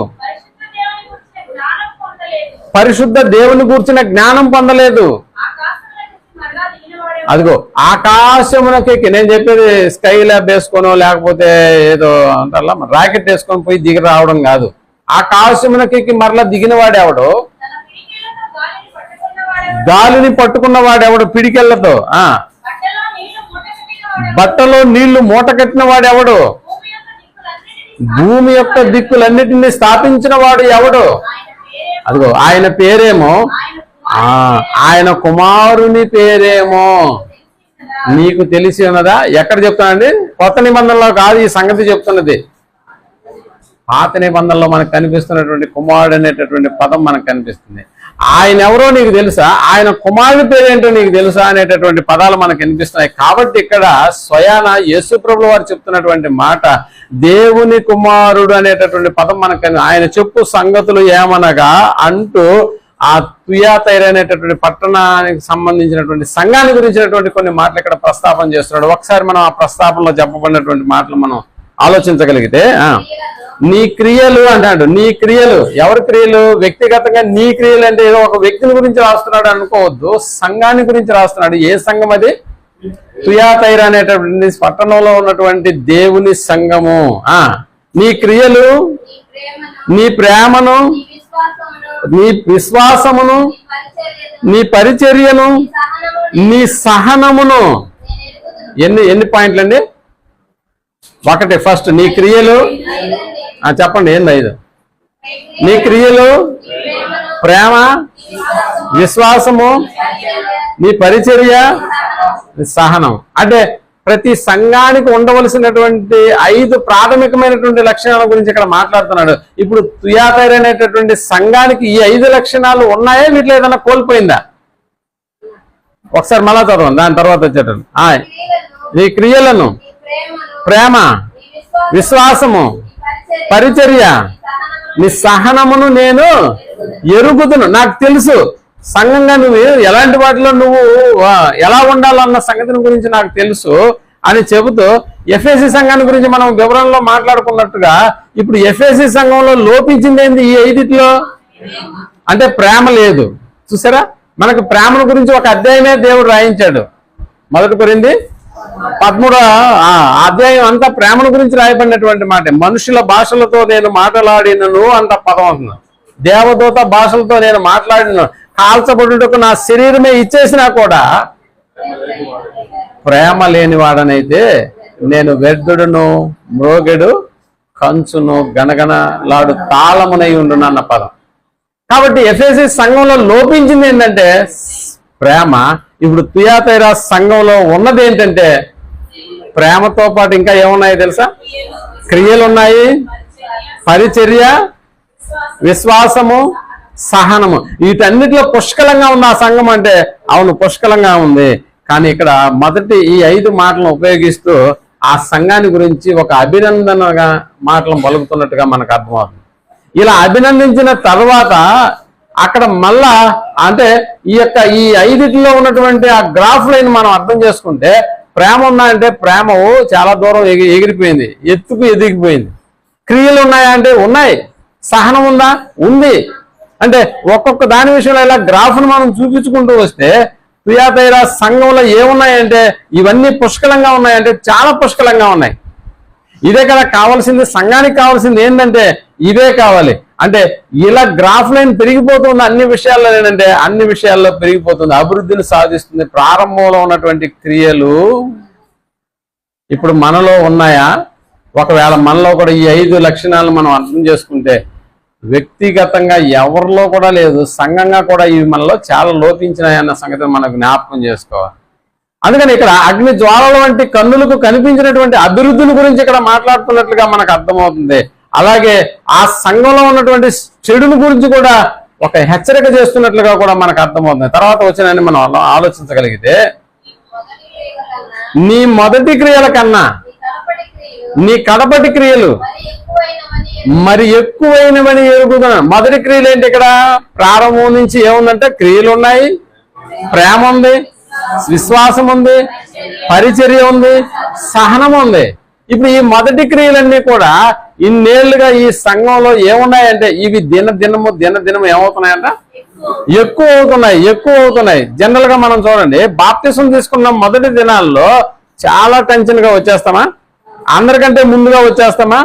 పరిశుద్ధ దేవుని కూర్చున్న జ్ఞానం పొందలేదు. అదిగో ఆకాశమునకి, నేను చెప్పేది స్కై ల్యాబ్ వేసుకోనో లేకపోతే ఏదో అంటారా రాకెట్ వేసుకొని పోయి దిగి రావడం కాదు. ఆకాశమునకి మరలా దిగిన వాడెవడు, గాలిని పట్టుకున్న వాడెవడు పిడికెళ్లతో, బట్టలో నీళ్లు మూట కట్టిన వాడెవడు, భూమి యొక్క దిక్కులన్నిటినీ స్థాపించిన వాడు ఎవడు, అదిగో ఆయన పేరేమో, ఆయన కుమారుని పేరేమో నీకు తెలిసి ఉన్నదా? ఎక్కడ చెప్తానండి? కొత్త నిబంధనలో కాదు ఈ సంగతి చెప్తున్నది. పాత నిబంధనలో మనకు కనిపిస్తున్నటువంటి కుమారుడు అనేటటువంటి పదం మనకు కనిపిస్తుంది. ఆయన ఎవరో నీకు తెలుసా, ఆయన కుమారుడి పేరేంటో నీకు తెలుసా అనేటటువంటి పదాలు మనకు కనిపిస్తున్నాయి. కాబట్టి ఇక్కడ స్వయాన యేసు ప్రభుల వారు చెప్తున్నటువంటి మాట దేవుని కుమారుడు అనేటటువంటి పదం మనకు, ఆయన చెప్పు సంగతులు ఏమనగా అంటూ ఆ తుయాతైర అనేటటువంటి పట్టణానికి సంబంధించినటువంటి సంఘాన్ని గురించినటువంటి కొన్ని మాటలు ఇక్కడ ప్రస్తాపన చేస్తున్నాడు. ఒకసారి మనం ఆ ప్రస్తాపనలో చెప్పబడినటువంటి మాటలు మనం ఆలోచించగలిగితే, నీ క్రియలు అంటాడు. నీ క్రియలు, ఎవరి క్రియలు? వ్యక్తిగతంగా నీ క్రియలు అంటే ఏదో ఒక వ్యక్తిని గురించి రాస్తున్నాడు అనుకోవద్దు, సంఘాన్ని గురించి రాస్తున్నాడు. ఏ సంఘం అది? తుయాతైర అనేటటువంటి పట్టణంలో ఉన్నటువంటి దేవుని సంఘము. నీ క్రియలు, నీ ప్రేమను, నీ విశ్వాసమును, నీ పరిచర్యను, నీ సహనమును. ఎన్ని పాయింట్లు అండి? ఒకటి ఫస్ట్ నీ క్రియలు, చెప్పండి ఏంది 5? నీ క్రియలు, ప్రేమ, విశ్వాసము, నీ పరిచర్య, సహనం. అంటే ప్రతి సంఘానికి ఉండవలసినటువంటి 5 ప్రాథమికమైనటువంటి లక్షణాల గురించి ఇక్కడ మాట్లాడుతున్నాడు. ఇప్పుడు తుయాతైర అనేటటువంటి సంఘానికి ఈ 5 లక్షణాలు ఉన్నాయా, వీటిలో ఏదైనా కోల్పోయిందా? ఒకసారి మళ్ళా చదవం, దాని తర్వాత వచ్చేటప్పుడు నీ క్రియలను, ప్రేమ, విశ్వాసము, పరిచర్య, నీ సహనమును నేను ఎరుగుదును. నాకు తెలుసు సంఘంగా నువ్వు ఎలాంటి వాటిలో నువ్వు ఎలా ఉండాలన్న సంగతిని గురించి నాకు తెలుసు అని చెబుతూ ఎఫ్ఎసి సంఘాన్ని గురించి మనం వివరణలో మాట్లాడుకున్నట్టుగా ఇప్పుడు ఎఫ్ఎసి సంఘంలో లోపించింది ఏంది? ఈ 5లో అంటే ప్రేమ లేదు. చూసారా, మనకు ప్రేమను గురించి ఒక అధ్యాయమే దేవుడు రాయించాడు. 1 కొరింథీ 13వ అధ్యాయం అంతా ప్రేమను గురించి రాయబడినటువంటి మాట. మనుషుల భాషలతో నేను మాట్లాడినను అంత పదం అంటున్నాను. దేవదూత భాషలతో నేను మాట్లాడిన, కాల్చబడుటకు నా శరీరమే ఇచ్చేసినా కూడా ప్రేమ లేనివాడనైతే నేను వ్యర్థుడును, మ్రోగెడు, కంచును, గనగనలాడు తాళమునై ఉండును అన్న పదం. కాబట్టి ఎఫెసీ సంఘంలో లోపించింది ఏంటంటే ప్రేమ. ఇప్పుడు తుయాతైర సంఘంలో ఉన్నది ఏంటంటే ప్రేమతో పాటు ఇంకా ఏమున్నాయి తెలుసా? క్రియలు ఉన్నాయి, పరిచర్య, విశ్వాసము, సహనము. వీటన్నిటిలో పుష్కలంగా ఉంది ఆ సంఘం అంటే. అవును, పుష్కలంగా ఉంది. కానీ ఇక్కడ మొదటి ఈ 5 మాటలను ఉపయోగిస్తూ ఆ సంఘాన్ని గురించి ఒక అభినందనగా మాటలను పలుకుతున్నట్టుగా మనకు అర్థమవుతుంది. ఇలా అభినందించిన తర్వాత అక్కడ మళ్ళా అంటే ఈ 5లో ఉన్నటువంటి ఆ గ్రాఫ్ లైన్ మనం అర్థం చేసుకుంటే ప్రేమ ఉందా అంటే ప్రేమ చాలా దూరం ఎగిరిపోయింది, ఎత్తుకు ఎదిగిపోయింది. క్రియలు ఉన్నాయా అంటే ఉన్నాయి. సహనం ఉందా? ఉంది. అంటే ఒక్కొక్క దాని విషయంలో ఇలా గ్రాఫ్ను మనం చూపించుకుంటూ వస్తే తుయాతైరా సంఘంలో ఏమున్నాయంటే ఇవన్నీ పుష్కలంగా ఉన్నాయంటే చాలా పుష్కలంగా ఉన్నాయి. ఇదే కదా కావాల్సింది. సంఘానికి కావాల్సింది ఏంటంటే ఇవే కావాలి. అంటే ఇలా గ్రాఫ్ లైన్ పెరిగిపోతుంది అన్ని విషయాల్లో. ఏంటంటే అన్ని విషయాల్లో పెరిగిపోతుంది, అభివృద్ధిని సాధిస్తుంది. ప్రారంభంలో ఉన్నటువంటి క్రియలు ఇప్పుడు మనలో ఉన్నాయా? ఒకవేళ మనలో కూడా ఈ 5 లక్షణాలను మనం అర్థం చేసుకుంటే వ్యక్తిగతంగా ఎవరిలో కూడా లేదు, సంఘంగా కూడా ఇవి మనలో చాలా లోపించినాయన్న సంగతిని మనం జ్ఞాపకం చేసుకోవాలి. అందుకని ఇక్కడ అగ్ని జ్వాలల వంటి కన్నులకు కనిపించినటువంటి అభివృద్ధిని గురించి ఇక్కడ మాట్లాడుతున్నట్లుగా మనకు అర్థమవుతుంది. అలాగే ఆ సంఘంలో ఉన్నటువంటి చెడుని గురించి కూడా ఒక హెచ్చరిక చేస్తున్నట్లుగా కూడా మనకు అర్థమవుతుంది. తర్వాత వచ్చినాన్ని మనం ఆలోచించగలిగితే నీ మొదటి క్రియల కన్నా నీ కడపటి క్రియలు మరి ఎక్కువైనవని ఎరుగుతున్నాను. మొదటి క్రియలు ఏంటి? ఇక్కడ ప్రారంభం నుంచి ఏముందంటే క్రియలు ఉన్నాయి, ప్రేమ ఉంది, విశ్వాసం ఉంది, పరిచర్య ఉంది, సహనం ఉంది. ఇప్పుడు ఈ మొదటి క్రియలన్నీ కూడా ఇన్నేళ్లుగా ఈ సంఘంలో ఏమున్నాయంటే ఇవి దినదినము ఏమవుతున్నాయంట? ఎక్కువ అవుతున్నాయి. జనరల్ గా మనం చూడండి, బాప్తిసం తీసుకున్న మొదటి దినాల్లో చాలా టెన్షన్ గా వచ్చేస్తామా? అందరికంటే ముందుగా వచ్చేస్తామా?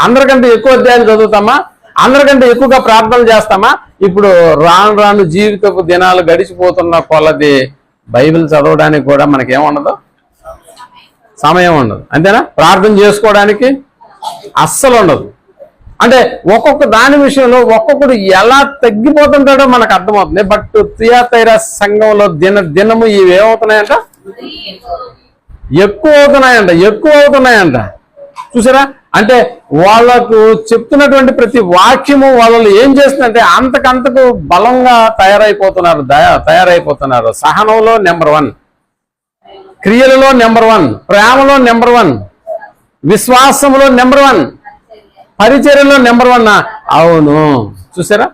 అందరికంటే ఎక్కువ అధ్యాయాలు చదువుతామా? అందరికంటే ఎక్కువగా ప్రార్థనలు చేస్తామా? ఇప్పుడు రాను జీవితపు దినాలు గడిచిపోతున్న కొలది బైబిల్ చదవడానికి కూడా మనకేముండదు, సమయం ఉండదు. అంతేనా? ప్రార్థన చేసుకోవడానికి అస్సలు ఉండదు. అంటే ఒక్కొక్క దాని విషయంలో ఒక్కొక్కడు ఎలా తగ్గిపోతుంటాడో మనకు అర్థమవుతుంది. బట్ తుయాతైరా సంఘంలో దినము ఇవి ఏమవుతున్నాయంట? ఎక్కువ అవుతున్నాయంట. చూసారా? అంటే వాళ్ళకు చెప్తున్నటువంటి ప్రతి వాక్యము వాళ్ళలో ఏం చేస్తుందంటే అంతకంతకు బలంగా తయారైపోతున్నారు. సహనంలో నెంబర్ 1, క్రియలలో నెంబర్ 1, ప్రేమలో నెంబర్ 1, విశ్వాసంలో నెంబర్ 1, పరిచర్యలో నెంబర్ 1. అవును, చూసారా?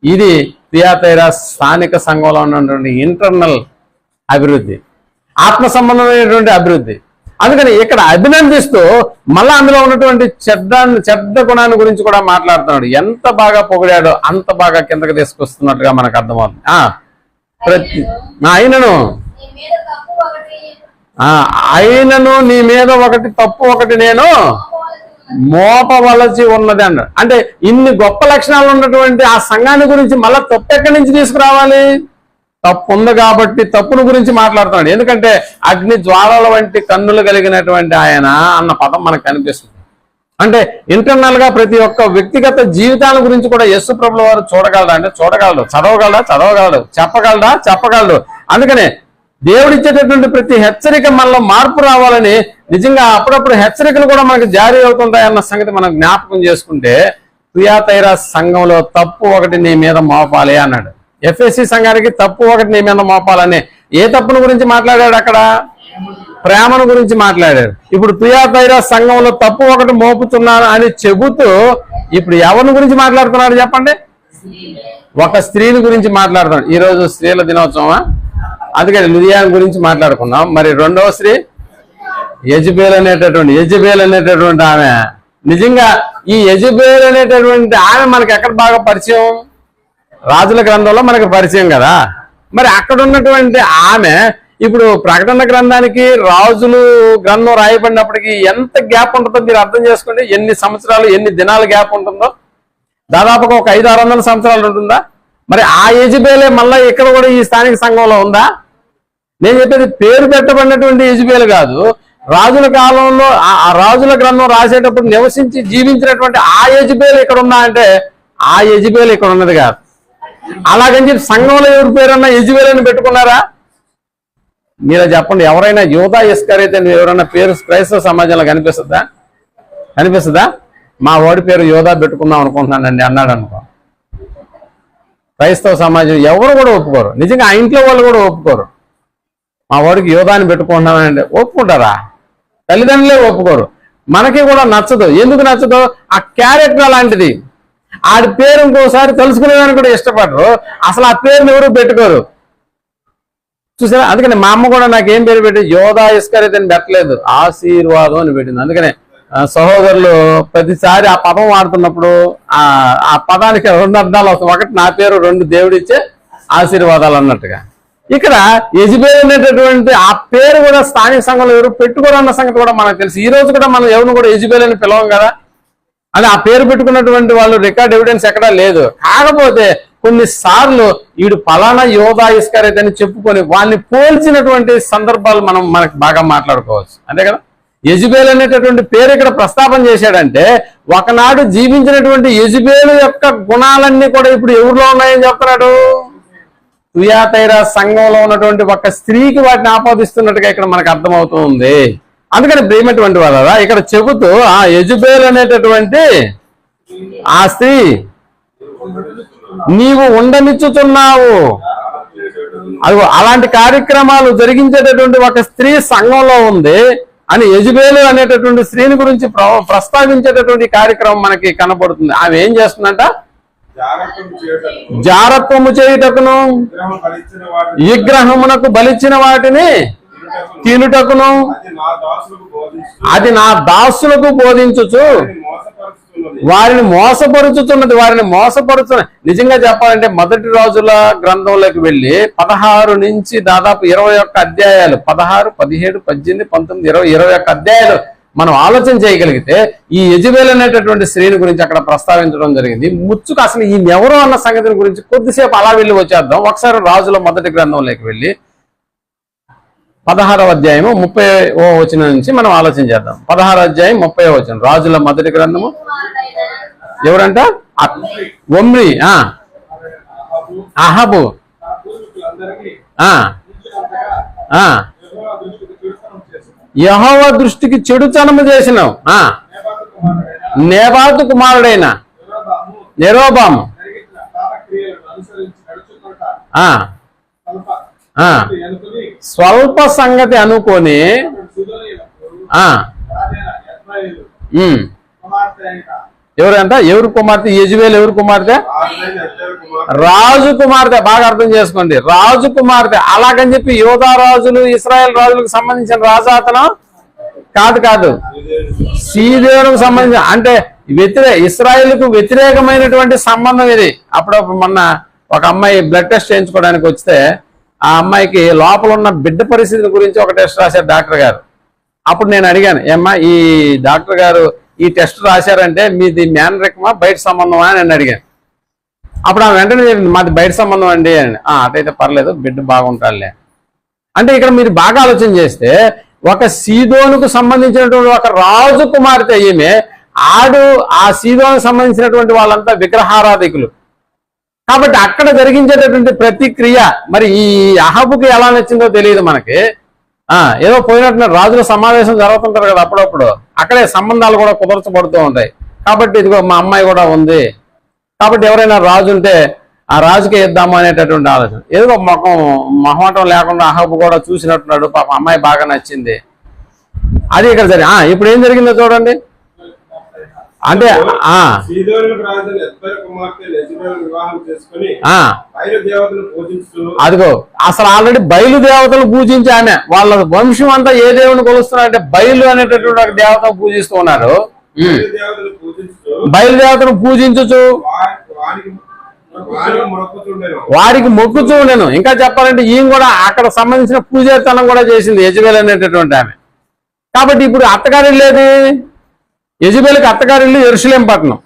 ఇది తుయాతైరా స్థానిక సంఘంలో ఉన్నటువంటి ఇంటర్నల్ అభివృద్ధి, ఆత్మ సంబంధమైనటువంటి అభివృద్ధి. అందుకని ఇక్కడ అభినందిస్తూ మళ్ళా అందులో ఉన్నటువంటి చెడ్డ గుణాన్ని గురించి కూడా మాట్లాడుతున్నాడు. ఎంత బాగా పొగిడాడో అంత బాగా కిందకి తీసుకొస్తున్నట్టుగా మనకు అర్థమవుతుంది. అయినను నీ మీద ఒకటి తప్పు ఒకటి నేను మోపవలసి ఉన్నది అన్నాడు. అంటే ఇన్ని గొప్ప లక్షణాలు ఉన్నటువంటి ఆ సంఘాన్ని గురించి మళ్ళా తప్పు ఎక్కడి నుంచి తీసుకురావాలి? తప్పు ఉంది కాబట్టి తప్పును గురించి మాట్లాడుతున్నాడు. ఎందుకంటే అగ్ని జ్వాలల వంటి కన్నులు కలిగినటువంటి ఆయన అన్న పదం మనకు కనిపిస్తుంది. అంటే ఇంటర్నల్ గా ప్రతి ఒక్క వ్యక్తిగత జీవితాల గురించి కూడా యేసు ప్రభుల వారు చూడగలడా అంటే చూడగలడు, చదవగలడు, చెప్పగలడు. అందుకనే దేవుడిచ్చేటటువంటి ప్రతి హెచ్చరిక మనలో మార్పు రావాలని నిజంగా అప్పుడప్పుడు హెచ్చరికలు కూడా మనకు జారీ అవుతుంటాయి అన్న సంగతి మనం జ్ఞాపకం చేసుకుంటే తుయాతైరా సంఘంలో తప్పు ఒకటి నీ మీద మోపాలి అన్నాడు. ఎఫ్ఎస్సి సంఘానికి తప్పు ఒకటి నీ మీద మోపాలని. ఏ తప్పును గురించి మాట్లాడాడు? అక్కడ ప్రేమను గురించి మాట్లాడాడు. ఇప్పుడు తుయాతైరా సంఘంలో తప్పు ఒకటి మోపుతున్నాను అని చెబుతూ ఇప్పుడు ఎవరిని గురించి మాట్లాడుతున్నాడు చెప్పండి? ఒక స్త్రీని గురించి మాట్లాడుతున్నాడు. ఈరోజు స్త్రీల దినోత్సవమా? అందుకని లుదియాన గురించి మాట్లాడుకున్నాం. మరి రెండవ స్త్రీ యెజబేల్ అనేటటువంటి ఆమె. నిజంగా ఈ యెజబేల్ అనేటటువంటి ఆమె మనకి ఎక్కడ బాగా పరిచయం? రాజుల గ్రంథంలో మనకు పరిచయం కదా. మరి అక్కడ ఉన్నటువంటి ఆమె ఇప్పుడు ప్రకటన గ్రంథానికి రాజులు గ్రంథం రాయబడినప్పటికీ ఎంత గ్యాప్ ఉంటుందో మీరు అర్థం చేసుకోండి. ఎన్ని సంవత్సరాలు, ఎన్ని దినాల గ్యాప్ ఉంటుందో. దాదాపుగా ఒక 500-600 సంవత్సరాలు ఉంటుందా? మరి ఆ యెజబేలే మళ్ళీ ఇక్కడ కూడా ఈ స్థానిక సంఘంలో ఉందా? నేను చెప్పేది పేరు పెట్టబడినటువంటి యెజబేల్ కాదు. రాజుల కాలంలో ఆ రాజుల గ్రంథం రాసేటప్పుడు నివసించి జీవించినటువంటి ఆ యెజబేల్ ఇక్కడ ఉందా అంటే ఆ యెజబేల్ ఇక్కడ ఉన్నది కాదు. అలాగని చెప్పి సంఘంలో ఎవరి పేరన్నా యెజబేల్ అని పెట్టుకున్నారా? మీరే చెప్పండి. ఎవరైనా యూదా ఇస్కరియోతు అని ఎవరైనా పేరు క్రైస్తవ సమాజంలో కనిపిస్తుందా? మా వాడి పేరు యూదా పెట్టుకుందాం అనుకుంటున్నానండి అన్నాడు అనుకో, క్రైస్తవ సమాజం ఎవరు కూడా ఒప్పుకోరు. నిజంగా ఆ ఇంట్లో వాళ్ళు కూడా ఒప్పుకోరు. మా వాడికి యోధాన్ని పెట్టుకుంటున్నానంటే ఒప్పుకుంటారా? తల్లిదండ్రులే ఒప్పుకోరు. మనకి కూడా నచ్చదు. ఎందుకు నచ్చదు? ఆ క్యారెక్టర్ అలాంటిది. ఆడి పేరు ఇంకోసారి తెలుసుకునేదానికి కూడా ఇష్టపడరు. అసలు ఆ పేరుని ఎవరు పెట్టుకోరు చూసారా. అందుకని మా అమ్మ కూడా నాకు ఏం పేరు పెట్టి యోధా ఇస్కరియోతు అని పెట్టలేదు, ఆశీర్వాదం అని పెట్టింది. అందుకనే సహోదరులు ప్రతిసారి ఆ పదం వాడుతున్నప్పుడు ఆ పదానికి 2 అర్థాలు వస్తాయి. ఒకటి నా పేరు, 2 దేవుడిచ్చే ఆశీర్వాదాలు అన్నట్టుగా. ఇక్కడ యెజబెల్ అనేటటువంటి ఆ పేరు కూడా స్థానిక సంఘంలో ఎవరు పెట్టుకోరన్న సంగతి కూడా మనకు తెలుసు. ఈ రోజు కూడా మనం ఎవరిని కూడా యెజబెల్ అని పిలవం కదా. అని ఆ పేరు పెట్టుకున్నటువంటి వాళ్ళు రికార్డ్ ఎవిడెన్స్ ఎక్కడా లేదు. కాకపోతే కొన్నిసార్లు వీడు ఫలానా యోధా ఇస్కరియోతు అని చెప్పుకొని వాళ్ళని పోల్చినటువంటి సందర్భాలు మనకు బాగా మాట్లాడుకోవచ్చు. అంతే కదా. యెజబెల్ అనేటటువంటి పేరు ఇక్కడ ప్రస్తాపన చేశాడంటే ఒకనాడు జీవించినటువంటి యెజబెల్ యొక్క గుణాలన్నీ కూడా ఇప్పుడు ఎవరిలో ఉన్నాయని చెప్తున్నాడు. తుయాతైరా సంఘంలో ఉన్నటువంటి ఒక స్త్రీకి వాటిని ఆపాదిస్తున్నట్టుగా ఇక్కడ మనకు అర్థమవుతుంది. అందుకని ప్రియమైనటువంటి వాళ్ళ ఇక్కడ చెబుతూ ఆ యెజబెల్ అనేటటువంటి ఆ స్త్రీ నీవు ఉండనిచ్చుతున్నావు, అది అలాంటి కార్యక్రమాలు జరిగించేటటువంటి ఒక స్త్రీ సంఘంలో ఉంది అని యెజబెల్ అనేటటువంటి స్త్రీని గురించి ప్రస్తావించేటటువంటి కార్యక్రమం మనకి కనపడుతుంది. ఆమె ఏం చేస్తుందంట? జారత్వము చేయుటకును విగ్రహమునకు బలిచ్చిన వాటిని తినుటకును అది నా దాసులకు బోధించుచు వారిని మోసపరుచుతున్నది. నిజంగా చెప్పాలంటే మొదటి రోజుల గ్రంథంలోకి వెళ్ళి 16 నుంచి దాదాపు 21 అధ్యాయాలు, 16, 17, 18, 19, 20, 21 అధ్యాయాలు మనం ఆలోచన చేయగలిగితే ఈ యెజబెల్ అనేటటువంటి స్త్రీని గురించి అక్కడ ప్రస్తావించడం జరిగింది. ముచ్చుకు అసలు ఈమె ఎవరో అన్న సంగతిని గురించి కొద్దిసేపు అలా వెళ్ళి వచ్చేద్దాం. ఒకసారి రాజుల మొదటి గ్రంథంలోకి వెళ్ళి 16వ అధ్యాయము 30వ వచనం నుంచి మనం ఆలోచన చేద్దాం. 16వ అధ్యాయం 30వ వచనం రాజుల మొదటి గ్రంథము. ఎవరంట? ఒమ్రీ, అహాబు, యెహోవా దృష్టికి చెడుతనము చేసినావు. నేబాతు కుమారుడైన యెరోబాము స్వల్ప సంగతి అనుకొని ఎవరంట? ఎవరు కుమార్తె? యెజబెల్ ఎవరు కుమార్తె? రాజు కుమార్తె. బాగా అర్థం చేసుకోండి, రాజు కుమార్తె. అలాగని చెప్పి యోధా రాజులు ఇశ్రాయేల్ రాజులకు సంబంధించిన రాజు అతను కాదు, సీదోనుకు సంబంధించిన అంటే ఇశ్రాయేలుకు వ్యతిరేకమైనటువంటి సంబంధం ఇది. అప్పుడప్పుడు మొన్న ఒక అమ్మాయి బ్లడ్ టెస్ట్ చేయించుకోవడానికి వస్తే ఆ అమ్మాయికి లోపల ఉన్న బిడ్డ పరిస్థితి గురించి ఒక టెస్ట్ రాశారు డాక్టర్ గారు. అప్పుడు నేను అడిగాను, ఏమ్మా ఈ డాక్టర్ గారు ఈ టెస్ట్ రాశారంటే మీది మేనరికమా బయట సంబంధమా అని అడిగాను. అప్పుడు ఆమె వెంటనే మాది బయట సంబంధం అండి అని. అటైతే పర్లేదు, బిడ్డ బాగుంటాడులే. అంటే ఇక్కడ మీరు బాగా ఆలోచన చేస్తే ఒక సీదోనుకు సంబంధించినటువంటి ఒక రాజు కుమార్తె ఈమె. ఆ సీదోనుకు సంబంధించినటువంటి వాళ్ళంతా విగ్రహారాధికులు. కాబట్టి అక్కడ జరిగించేటటువంటి ప్రతిక్రియ మరి ఈ అహాబుకి ఎలా నచ్చిందో తెలియదు మనకి. ఏదో పోయినట్టు రాజుల సమావేశం జరుగుతుంటారు కదా అప్పుడప్పుడు, అక్కడే సంబంధాలు కూడా కుదర్చబడుతూ ఉంటాయి. కాబట్టి ఇదిగో మా అమ్మాయి కూడా ఉంది, కాబట్టి ఎవరైనా రాజు ఉంటే ఆ రాజుకే ఇద్దాము అనేటటువంటి ఆలోచన. ఏదో మొహమాటం లేకుండా అహాబు కూడా చూసినట్టున్నాడు, పాప అమ్మాయి బాగా నచ్చింది. అది ఇక్కడ జరిగింది. ఇప్పుడు ఏం జరిగిందో చూడండి. అంటే అదిగో అసలు ఆల్రెడీ బయలుదేవతలు పూజించి ఆమె వాళ్ళ వంశం అంతా ఏ దేవుని కొలుస్తున్నారంటే బయలు అనేటటువంటి ఒక దేవతను పూజిస్తూ ఉన్నారు. బయలుదేవతను పూజించు వారికి మొక్కుతూ ఉండేను. ఇంకా చెప్పాలంటే ఈయన కూడా అక్కడ సంబంధించిన పూజారితనం కూడా చేసింది యెజబెల్ అనేటటువంటి ఆమె. కాబట్టి ఇప్పుడు అత్తగారి లేదు, యెజబెల్కి అత్తగారిల్లు యెరూషలేం పట్టణం.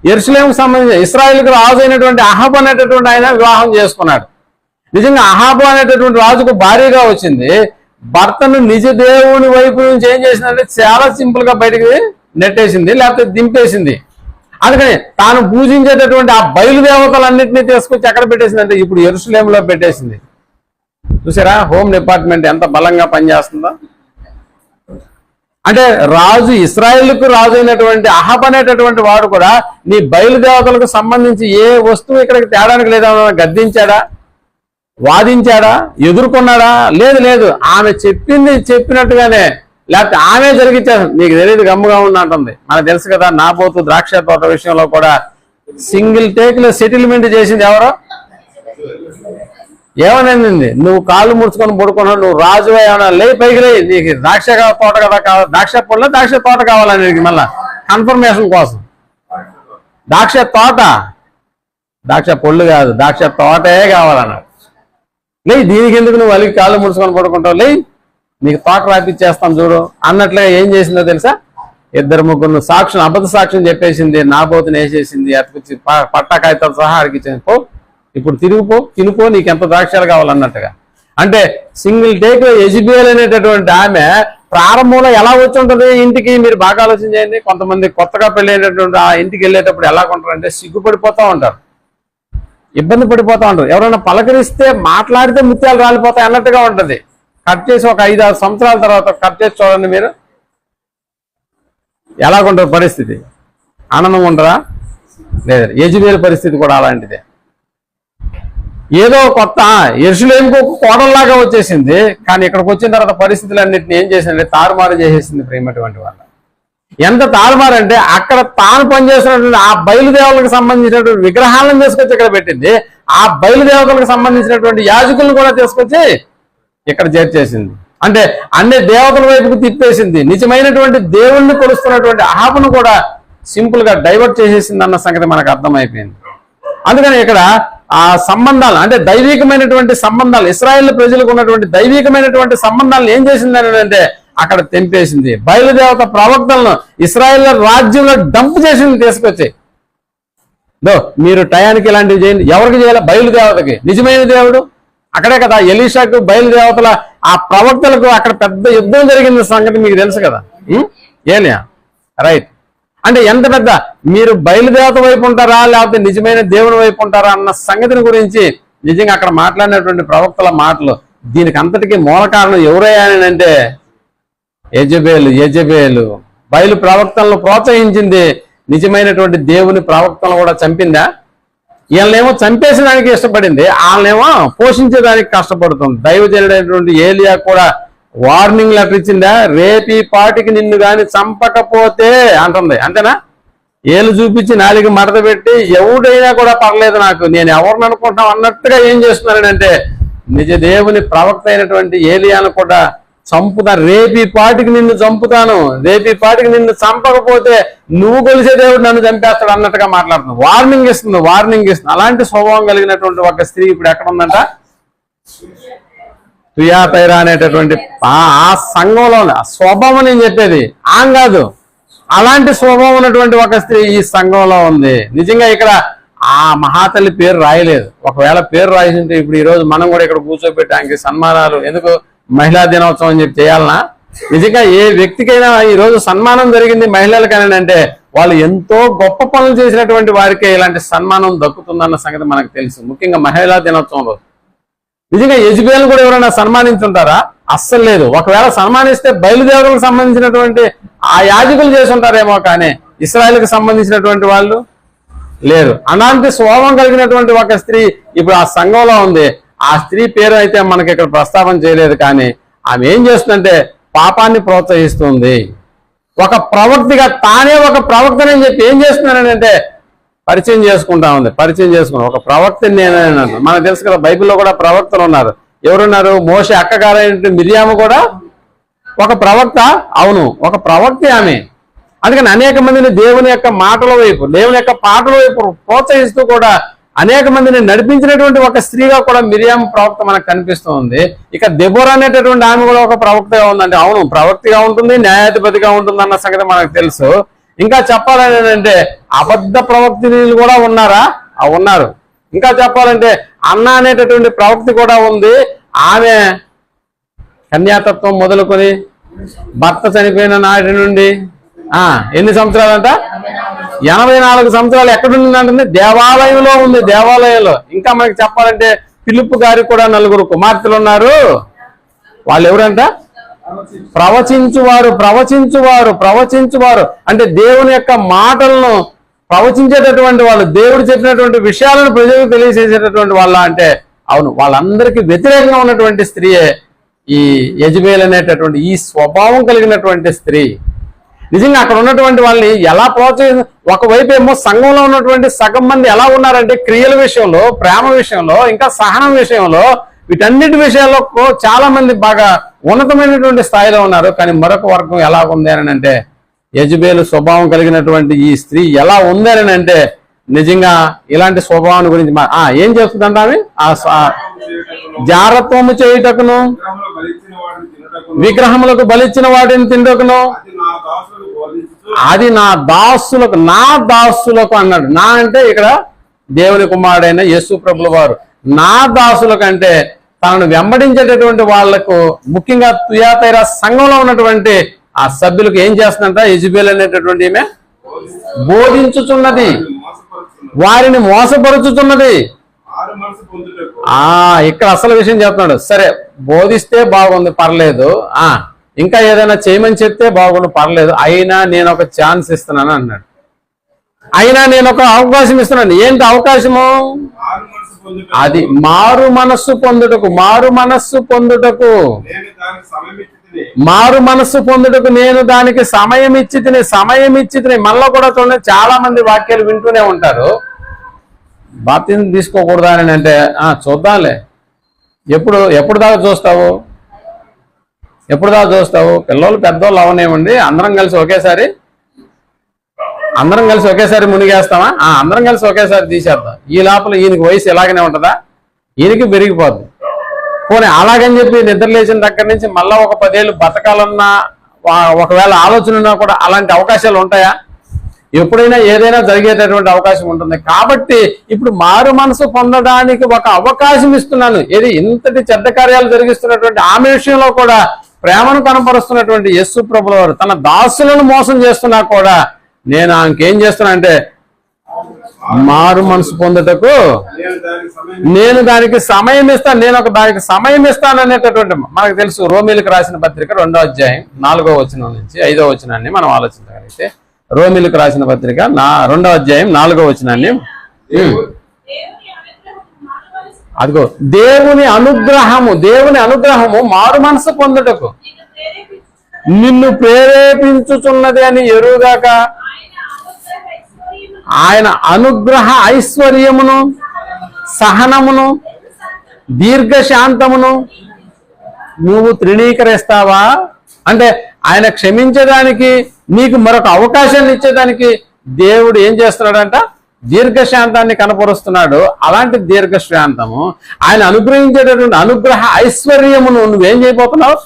యెరూషలేంకి సంబంధించి ఇశ్రాయేలుకు రాజు అయినటువంటి అహాబు అనేటటువంటి ఆయన వివాహం చేసుకున్నాడు. నిజంగా అహాబు అనేటటువంటి రాజుకు భార్యగా వచ్చింది. భర్తను నిజ దేవుని వైపు నుంచి ఏం చేసిందంటే చాలా సింపుల్ గా బయటికి నెట్టేసింది, లేకపోతే దింపేసింది. అందుకని తాను పూజించేటటువంటి ఆ బయలుదేవతలన్నింటినీ తీసుకొచ్చి ఎక్కడ పెట్టేసిందంటే ఇప్పుడు యెరూషలేంలో పెట్టేసింది. చూసారా హోమ్ డిపార్ట్మెంట్ ఎంత బలంగా పనిచేస్తుందో. అంటే రాజు ఇశ్రాయేలుకు రాజు అయినటువంటి అహాబ్ అనేటటువంటి వాడు కూడా నీ బయలుదేవతలకు సంబంధించి ఏ వస్తువు ఇక్కడికి తేడానికి లేదా గద్దించాడా? వాదించాడా, ఎదుర్కొన్నాడా? లేదు లేదు. ఆమె చెప్పింది చెప్పినట్టుగానే, లేకపోతే ఆమె జరిగించారు. నీకు తెలియదు, గమ్ముగా ఉన్నట్టుంది. మనకు తెలుసు కదా, నాబోతు ద్రాక్ష తోట విషయంలో కూడా సింగిల్ టేక్ లో సెటిల్మెంట్ చేసింది ఎవరో? ఏమనింది? నువ్వు కాళ్ళు ముడుచుకొని పడుకున్నావు, నువ్వు రాజు ఏమన్నా లే పైకి లే, నీకు ద్రాక్ష తోట కదా కావాలి, ద్రాక్ష పళ్ళు ద్రాక్ష తోట కావాలని మళ్ళా కన్ఫర్మేషన్ కోసం. ద్రాక్ష తోట, ద్రాక్ష పళ్ళు కాదు, ద్రాక్ష తోటే కావాలన్నాడు. లే, దీనికి ఎందుకు నువ్వు అలిగి కాళ్ళు ముడుచుకొని పడుకుంటావు, లే నీకు తోట రాపిచ్చేస్తాం చూడు అన్నట్లుగా ఏం చేసిందో తెలుసా? ఇద్దరు ముగ్గురు సాక్షులు అబద్ధ సాక్ష్యం చెప్పేసింది, నాబోతుని వేసేసింది, అటుకొచ్చి పట్టా కాగితాలు సహా అడిగించింది. పో ఇప్పుడు తిరిగిపో, తినిపో, నీకు ఎంత ద్రాక్షలు కావాలన్నట్టుగా. అంటే సింగిల్ టేక్ లో యెజబెల్ అనేటటువంటి ఆమె ప్రారంభంలో ఎలా వచ్చి ఉంటుంది ఇంటికి? మీరు బాగా ఆలోచన చేయండి. కొంతమంది కొత్తగా పెళ్ళైనటువంటి ఆ ఇంటికి వెళ్ళేటప్పుడు ఎలా ఉంటారంటే సిగ్గుపడిపోతూ ఉంటారు, ఇబ్బంది పడిపోతూ ఉంటారు. ఎవరైనా పలకరిస్తే మాట్లాడితే ముత్యాలు రాలిపోతాయి అన్నట్టుగా ఉంటుంది. కట్ చేసి ఒక 5-6 సంవత్సరాల తర్వాత కట్ చేసి చూడండి మీరు, ఎలాగుంటుంది పరిస్థితి. ఆనందంగా ఉంటారా? లేదు. యెజబెల్ పరిస్థితి కూడా అలాంటిదే. ఏదో కొత్త యెరూషలేముకు కోడల్లాగా వచ్చేసింది, కానీ ఇక్కడికి వచ్చిన తర్వాత పరిస్థితులన్నింటినీ ఏం చేసిందంటే తారుమారు చేసేసింది. ప్రేమటువంటి వాళ్ళ ఎంత తారుమారు అంటే, అక్కడ తాను పనిచేస్తున్నటువంటి ఆ బయలుదేవతలకు సంబంధించినటువంటి విగ్రహాలను తీసుకొచ్చి ఇక్కడ పెట్టింది, ఆ బయలుదేవతలకు సంబంధించినటువంటి యాజకులను కూడా తీసుకొచ్చి ఇక్కడ చేర్చేసింది. అంటే అన్ని దేవతల వైపుకు తిప్పేసింది. నిజమైనటువంటి దేవుణ్ణి కొలుస్తున్నటువంటి అహాబును కూడా సింపుల్ గా డైవర్ట్ చేసేసింది అన్న సంగతి మనకు అర్థమైపోయింది. అందుకని ఇక్కడ ఆ సంబంధాలు, అంటే దైవికమైనటువంటి సంబంధాలు, ఇశ్రాయేల్ ప్రజలకు ఉన్నటువంటి దైవికమైనటువంటి సంబంధాలను ఏం చేసిందని అంటే అక్కడ తెంపేసింది. బయలుదేవత ప్రవక్తలను ఇశ్రాయేల్ రాజ్యంలో డంప్ చేసింది తీసుకొచ్చి. మీరు టయానికి ఇలాంటివి చేయండి. ఎవరికి చేయాలి? బయలుదేవతకి. నిజమైన దేవుడు అక్కడే కదా. ఎలీషాకు బయలుదేవతల ఆ ప్రవక్తలకు అక్కడ పెద్ద యుద్ధం జరిగింది సంగతి మీకు తెలుసు కదా. ఏలియా రైట్. అంటే ఎంత పెద్ద, మీరు బయలుదేవత వైపు ఉంటారా లేకపోతే నిజమైన దేవుని వైపు ఉంటారా అన్న సంగతిని గురించి నిజంగా అక్కడ మాట్లాడినటువంటి ప్రవక్తల మాటలు. దీనికి అంతటికీ మూల కారణం ఎవరయ్యానంటే యెజబెల్ బయలు ప్రవక్తలను ప్రోత్సహించింది. నిజమైనటువంటి దేవుని ప్రవక్తలను కూడా చంపిందా? వీళ్ళనేమో చంపేసేదానికి ఇష్టపడింది, వాళ్ళనేమో పోషించేదానికి కష్టపడుతుంది. దైవజనుడైనటువంటి ఏలియా కూడా వార్నింగ్ లెటర్ ఇచ్చిందా? రేపీ పాటికి నిన్ను గాని చంపకపోతే అంటుంది. అంతేనా? ఏళ్ళు చూపించి నాలుగు మడత పెట్టి ఎవడైనా కూడా పర్లేదు నాకు, నేను ఎవరిని అనుకుంటాం అన్నట్టుగా ఏం చేస్తున్నానంటే నిజ దేవుని ప్రవక్త అయినటువంటి ఏలియాను కూడా చంపుతా, రేపీ పాటికి నిన్ను చంపుతాను, రేపీ పాటికి నిన్ను చంపకపోతే నువ్వు కొలిసే దేవుడు నన్ను చంపేస్తాడు అన్నట్టుగా మాట్లాడుతున్నావు. వార్నింగ్ ఇస్తుంది. అలాంటి స్వభావం కలిగినటువంటి ఒక స్త్రీ ఇప్పుడు ఎక్కడ ఉందంట? తుయాతైరా అనేటటువంటి ఆ సంఘంలో స్వభావం నేను చెప్పేది ఆం కాదు, అలాంటి స్వభావం ఉన్నటువంటి ఒక స్త్రీ ఈ సంఘంలో ఉంది. నిజంగా ఇక్కడ ఆ మహాతల్లి పేరు రాయలేదు. ఒకవేళ పేరు రాసింటే ఇప్పుడు ఈ రోజు మనం కూడా ఇక్కడ కూర్చోబెట్టి ఆయనకి సన్మానాలు ఎందుకు, మహిళా దినోత్సవం అని చెప్పి చేయాలనా? నిజంగా ఏ వ్యక్తికైనా ఈ రోజు సన్మానం జరిగింది మహిళలకని అంటే వాళ్ళు ఎంతో గొప్ప పనులు చేసినటువంటి వారికే ఇలాంటి సన్మానం దక్కుతుందన్న సంగతి మనకు తెలుసు. ముఖ్యంగా మహిళా దినోత్సవం రోజు నిజంగా యెజబెల్ కూడా ఎవరైనా సన్మానించుంటారా? అస్సలు లేదు. ఒకవేళ సన్మానిస్తే బయలుదేవతలకు సంబంధించినటువంటి ఆ యాజకులు చేసి ఉంటారేమో, కానీ ఇశ్రాయేలుకి సంబంధించినటువంటి వాళ్ళు లేరు. అలాంటి స్వభావం కలిగినటువంటి ఒక స్త్రీ ఇప్పుడు ఆ సంఘంలో ఉంది. ఆ స్త్రీ పేరు అయితే మనకి ఇక్కడ ప్రస్తావన చేయలేదు, కానీ ఆమె ఏం చేస్తుందంటే పాపాన్ని ప్రోత్సహిస్తుంది. ఒక ప్రవక్తిగా తానే ఒక ప్రవక్తనని చెప్పి ఏం చేస్తున్నానంటే పరిచయం చేసుకుంటా ఉంది. ఒక ప్రవక్తని నేనే. మనకు తెలుసు కదా, బైబిల్లో కూడా ప్రవక్తలు ఉన్నారు. ఎవరున్నారు? మోషే అక్కగారైన మిరియాము కూడా ఒక ప్రవక్త. అవును, ఒక ప్రవక్త ఆమె. అందుకని అనేక మందిని దేవుని యొక్క మాటల వైపు, దేవుని యొక్క పాటల వైపు ప్రోత్సహిస్తూ కూడా అనేక మందిని నడిపించినటువంటి ఒక స్త్రీగా కూడా మిరియాము ప్రవక్త మనకు కనిపిస్తూ ఉంది. ఇక దెబోరా అనేటటువంటి ఆమె కూడా ఒక ప్రవక్తగా ఉందంటే, అవును ప్రవక్తగా ఉంటుంది, న్యాయాధిపతిగా ఉంటుంది అన్న సంగతి మనకు తెలుసు. ఇంకా చెప్పాలని అంటే అబద్ధ ప్రవక్తలు కూడా ఉన్నారా? ఉన్నారు. ఇంకా చెప్పాలంటే అన్న అనేటటువంటి ప్రవక్తి కూడా ఉంది. ఆమె కన్యాతత్వం మొదలుకొని భర్త చనిపోయిన నాటి నుండి ఎన్ని సంవత్సరాలంట? 84 సంవత్సరాలు ఎక్కడుందంటే దేవాలయంలో ఉంది. దేవాలయంలో ఇంకా మనకి చెప్పాలంటే ఫిలిప్పు గారికి కూడా 4 కుమార్తెలు ఉన్నారు. వాళ్ళు ఎవరంట? ప్రవచించువారు అంటే దేవుని యొక్క మాటలను ప్రవచించేటటువంటి వాళ్ళు, దేవుడు చెప్పినటువంటి విషయాలను ప్రజలకు తెలియజేసేటటువంటి వాళ్ళ అంటే అవును, వాళ్ళందరికీ వ్యతిరేకంగా ఉన్నటువంటి స్త్రీయే ఈ యెజబెల్ అనేటటువంటి ఈ స్వభావం కలిగినటువంటి స్త్రీ. నిజంగా అక్కడ ఉన్నటువంటి వాళ్ళని ఎలా ప్రోత్సహి, ఒకవైపు ఏమో సంఘంలో ఉన్నటువంటి సగం మంది ఎలా ఉన్నారంటే క్రియల విషయంలో, ప్రేమ విషయంలో, ఇంకా సహనం విషయంలో, వీటన్నిటి విషయాల్లో చాలా మంది బాగా ఉన్నతమైనటువంటి స్థాయిలో ఉన్నారు. కానీ మరొక వర్గం ఎలా ఉంది అని అంటే, యెజబెల్ స్వభావం కలిగినటువంటి ఈ స్త్రీ ఎలా ఉంది అని అంటే, నిజంగా ఇలాంటి స్వభావాన్ని గురించి ఏం చెప్తుందంట ఆమె, జారత్వము చేయుటకును, విగ్రహములకు బలిచ్చిన వాటిని తింటకును, అది నా దాసులకు అన్నాడు. నా అంటే ఇక్కడ దేవుని కుమారుడైన యేసు ప్రభుల వారు నా దాసులకు అంటే తనను వెంబడించేటటువంటి వాళ్లకు, ముఖ్యంగా తుయాతైర సంఘంలో ఉన్నటువంటి ఆ సభ్యులకు ఏం చేస్తుందంట, యెజబెల్ అనేటటువంటి ఈమె బోధించుచున్నది, వారిని మోసపరుచుతున్నది. ఇక్కడ అసలు విషయం చెప్తున్నాడు. సరే, బోధిస్తే బాగుంది, పర్లేదు, ఇంకా ఏదైనా చేయమని చెప్తే బాగుండు, పర్లేదు, అయినా నేను ఒక ఛాన్స్ ఇస్తున్నాను అన్నాడు. అయినా నేను ఒక అవకాశం ఇస్తున్నాను. ఏంటి అవకాశము? అది మారు మనస్సు పొందుటకు నేను దానికి సమయం ఇచ్చి తిని. మళ్ళా కూడా చూడండి, చాలా మంది వాక్యాలు వింటూనే ఉంటారు, బాప్తిజం తీసుకోకూడదా అని అంటే, చూద్దాంలే, ఎప్పుడు దాకా చూస్తావు, పిల్లలు పెద్దోళ్ళు అవనేమండి, అందరం కలిసి ఒకేసారి మునిగేస్తామా? అందరం కలిసి ఒకేసారి తీసేద్దాం. ఈ లోపల ఈయనకి వయసు ఎలాగనే ఉంటుందా, ఈయనకి పెరిగిపోద్ది. పోనీ అలాగని చెప్పి నిద్ర లేచిన దగ్గర నుంచి మళ్ళా ఒక 10 ఏళ్ళు బతకాలన్నా, ఒకవేళ ఆలోచన ఉన్నా కూడా అలాంటి అవకాశాలు ఉంటాయా? ఎప్పుడైనా ఏదైనా జరిగేటటువంటి అవకాశం ఉంటుంది. కాబట్టి ఇప్పుడు మారు మనసు పొందడానికి ఒక అవకాశం ఇస్తున్నాను. ఏది ఇంతటి చెడ్డ కార్యాలు జరిగిస్తున్నటువంటి ఆమె విషయంలో కూడా ప్రేమను కనపరుస్తున్నటువంటి యేసు ప్రభుల వారు తన దాసులను మోసం చేస్తున్నా కూడా నేను ఆమెకేం చేస్తున్నా అంటే, మారు మనసు పొందుటకు నేను దానికి సమయం ఇస్తాను, దానికి సమయం ఇస్తాను అనేటటువంటి మనకు తెలుసు. రోమీలకు రాసిన పత్రిక 2వ అధ్యాయం 4వ వచనం నుంచి 5వ వచనాన్ని మనం ఆలోచించగలిగితే, రోమీలకు రాసిన పత్రిక 2వ అధ్యాయం 4వ వచనాన్ని, అదిగో దేవుని అనుగ్రహము మారు మనసు పొందుటకు నిన్ను ప్రేరేపించుచున్నది అని ఎరుగాక, ఆయన అనుగ్రహ ఐశ్వర్యమును, సహనమును, దీర్ఘశాంతమును నువ్వు తృణీకరిస్తావా? అంటే ఆయన క్షమించడానికి, నీకు మరొక అవకాశాన్ని ఇచ్చేదానికి దేవుడు ఏం చేస్తున్నాడంట, దీర్ఘశాంతాన్ని కనపరుస్తున్నాడు. అలాంటి దీర్ఘశాంతము, ఆయన అనుగ్రహించేటటువంటి అనుగ్రహ ఐశ్వర్యమును నువ్వేం చేయబోతున్నావు?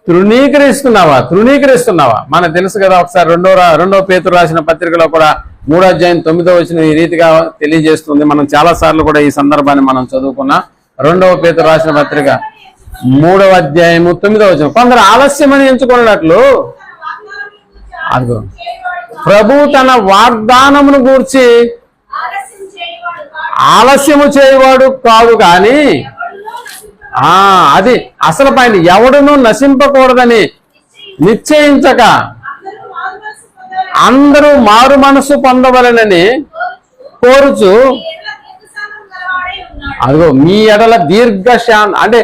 తృణీకరిస్తున్నావా? మనకు తెలుసు కదా, ఒకసారి 2వ పేతురు రాసిన పత్రికలో కూడా 3వ అధ్యాయం 9వ వచనం ఈ రీతిగా తెలియజేస్తుంది. మనం చాలా సార్లు కూడా ఈ సందర్భాన్ని మనం చదువుకున్నా. 2వ పేతురు రాసిన పత్రిక 3వ అధ్యాయం 9వ వచనం, కొందరు ఆలస్యమని ఎంచుకున్నట్లు, అదిగో ప్రభు తన వాగ్దానమును గూర్చి ఆలస్యము చేయవాడు కాదు కానీ, అది అసలు పాయింట్, ఎవడును నశింపకూడదని నిశ్చయించక అందరూ మారు మనసు పొందవలనని కోరుచు, అదిగో మీ ఎడల దీర్ఘశాంతం. అంటే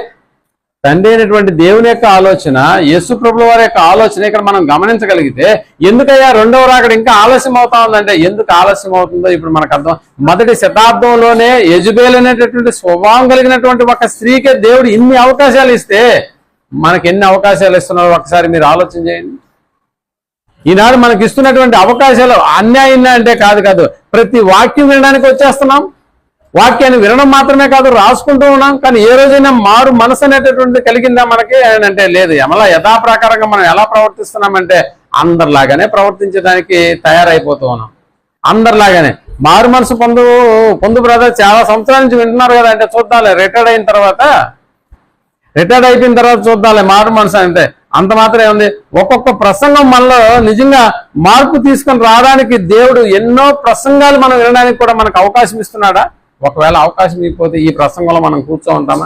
తండ్రి అయినటువంటి దేవుని యొక్క ఆలోచన, యేసు ప్రభుల వారి యొక్క ఆలోచన ఇక్కడ మనం గమనించగలిగితే, ఎందుకయ్యా 2వ రాకడ ఇంకా ఆలస్యం అవుతా ఉందంటే, ఎందుకు ఆలస్యం అవుతుందో ఇప్పుడు మనకు అర్థం. 1వ శతాబ్దంలోనే యెజబెల్ అనేటటువంటి స్వభావం కలిగినటువంటి ఒక స్త్రీకే దేవుడు ఇన్ని అవకాశాలు ఇస్తే, మనకి ఎన్ని అవకాశాలు ఇస్తున్నారో ఒకసారి మీరు ఆలోచన చేయండి. ఈనాడు మనకి ఇస్తున్నటువంటి అవకాశాలు అన్యాయం అంటే కాదు, ప్రతి వాక్యం వినడానికి వచ్చేస్తున్నాం. వాక్యాన్ని వినడం మాత్రమే కాదు, రాసుకుంటూ ఉన్నాం. కానీ ఏ రోజైనా మారు మనసు అనేటటువంటి కలిగిందా మనకి అంటే లేదు. యథాప్రకారంగా మనం ఎలా ప్రవర్తిస్తున్నామంటే అందరిలాగానే ప్రవర్తించడానికి తయారైపోతూ ఉన్నాం. అందరిలాగానే మారు మనసు పొందు బ్రదర్, చాలా సంవత్సరాల నుంచి వింటున్నారు కదా అంటే, చూద్దాలే రిటైర్డ్ అయిపోయిన తర్వాత చూద్దాలే మారు మనసు అంటే, అంత మాత్రమే ఉంది. ఒక్కొక్క ప్రసంగం మనలో నిజంగా మార్పు తీసుకొని రావడానికి దేవుడు ఎన్నో ప్రసంగాలు మనం వినడానికి కూడా మనకు అవకాశం ఇస్తున్నాడా? ఒకవేళ అవకాశం ఇకపోతే ఈ ప్రసంగంలో మనం కూర్చో ఉంటామా?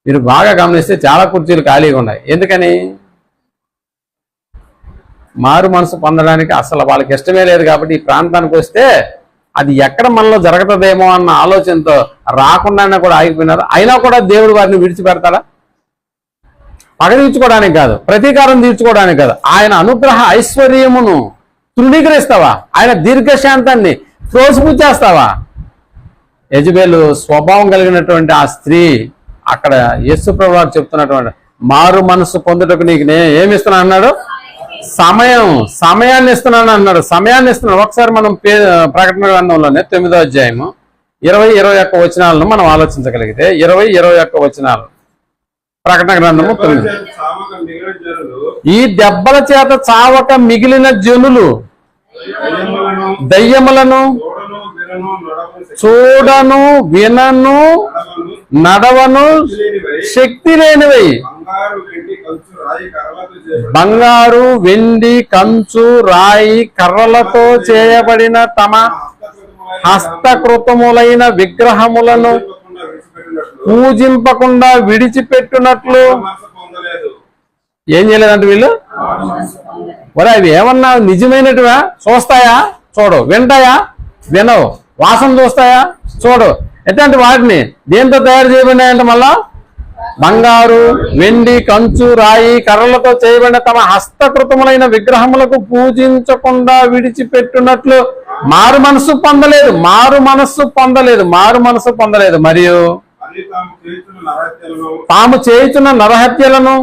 మీరు బాగా గమనిస్తే చాలా కుర్చీలు ఖాళీగా ఉన్నాయి. ఎందుకని? మారు మనసు పొందడానికి అసలు వాళ్ళకి ఇష్టమే లేదు. కాబట్టి ఈ ప్రాంతానికి వస్తే అది ఎక్కడ మనలో జరుగుతుందేమో అన్న ఆలోచనతో రాకుండానే కూడా ఆగిపోయినారు. అయినా కూడా దేవుడు వారిని విడిచిపెడతాడా? పగ తీర్చుకోవడానికి కాదు, ప్రతీకారం తీర్చుకోవడానికి కాదు, ఆయన అనుగ్రహ ఐశ్వర్యమును తృణీకరిస్తావా? ఆయన దీర్ఘశాంతాన్ని త్రోసిపుచ్చేస్తావా? యెజబెలు స్వభావం కలిగినటువంటి ఆ స్త్రీ అక్కడ యేసు ప్రభువు చెప్తున్నటువంటి మారు మనసు పొందుటకు నీకు ఏమిస్తున్నా అన్నాడు? సమయాన్ని ఇస్తున్నాను అన్నాడు. సమయాన్ని ఇస్తున్నాడు. ఒకసారి మనం ప్రకటన గ్రంథంలోనే 9వ అధ్యాయము 20-21 వచనాలను మనం ఆలోచించగలిగితే 20-21 వచనాలు ప్రకటన గ్రంథము 9. ఈ దెబ్బల చేత చావక మిగిలిన జనులు దయ్యములను చూడను వినను నడవను శక్తి లేనివై బంగారు వెండి కంచు రాయి కర్రలతో చేయబడిన తమ హస్తకృతములైన విగ్రహములను పూజింపకుండా విడిచిపెట్టునట్లు ఏం చేయలేదంటే వీళ్ళు. మరి అవి ఏమన్నా నిజమైనట్టుగా చూస్తాయా? చూడు. వింటాయా? వినవు. వాసన చూస్తాయా? చూడు. ఎట్లాంటి వాటిని దేంతో తయారు చేయబడినాయంటే మళ్ళా బంగారు వెండి కంచు రాయి కర్రలతో చేయబడిన తమ హస్తకృతములైన విగ్రహములకు పూజించకుండా విడిచిపెట్టునట్లు మారు మనస్సు పొందలేదు. మరియు తాము చేయుచున్న నరహత్యలను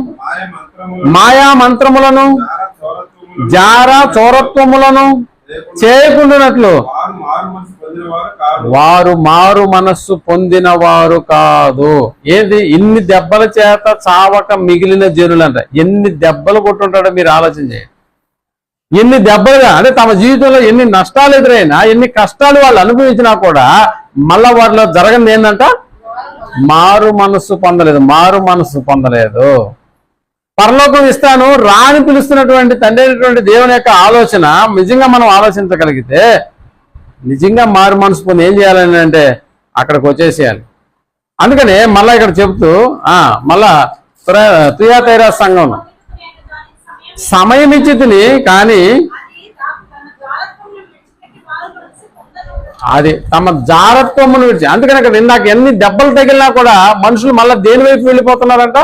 మాయా మంత్రములను జారా చోరత్వములను చేయకుండానట్లు వారు మారు మనస్సు పొందిన వారు కాదు. ఏది? ఇన్ని దెబ్బల చేత చావక మిగిలిన జనులంట. ఎన్ని దెబ్బలు కొట్టుంటాడో మీరు ఆలోచన చేయండి. ఎన్ని దెబ్బలుగా అంటే తమ జీవితంలో ఎన్ని నష్టాలు ఎదురైనా ఎన్ని కష్టాలు వాళ్ళు అనుభవించినా కూడా మళ్ళా వాటిలో జరగని ఏంటంట? మారు మనస్సు పొందలేదు. పరలోకం ఇస్తాను రాని పిలుస్తున్నటువంటి తండ్రి అయినటువంటి దేవుని యొక్క ఆలోచన నిజంగా మనం ఆలోచించగలిగితే నిజంగా మారు మనసు పొంది ఏం చేయాలని అంటే అక్కడికి వచ్చేసేయాలి. అందుకనే మళ్ళా ఇక్కడ చెప్తూ మళ్ళా తుయాతైరా సంఘం సమయం ఇచ్చితిని కానీ అది తమ జారత్వమును విడిచి. అందుకని అక్కడ ఇందాక ఎన్ని దెబ్బలు తగిలినా కూడా మనుషులు మళ్ళా దేని వైపు వెళ్ళిపోతున్నారంట?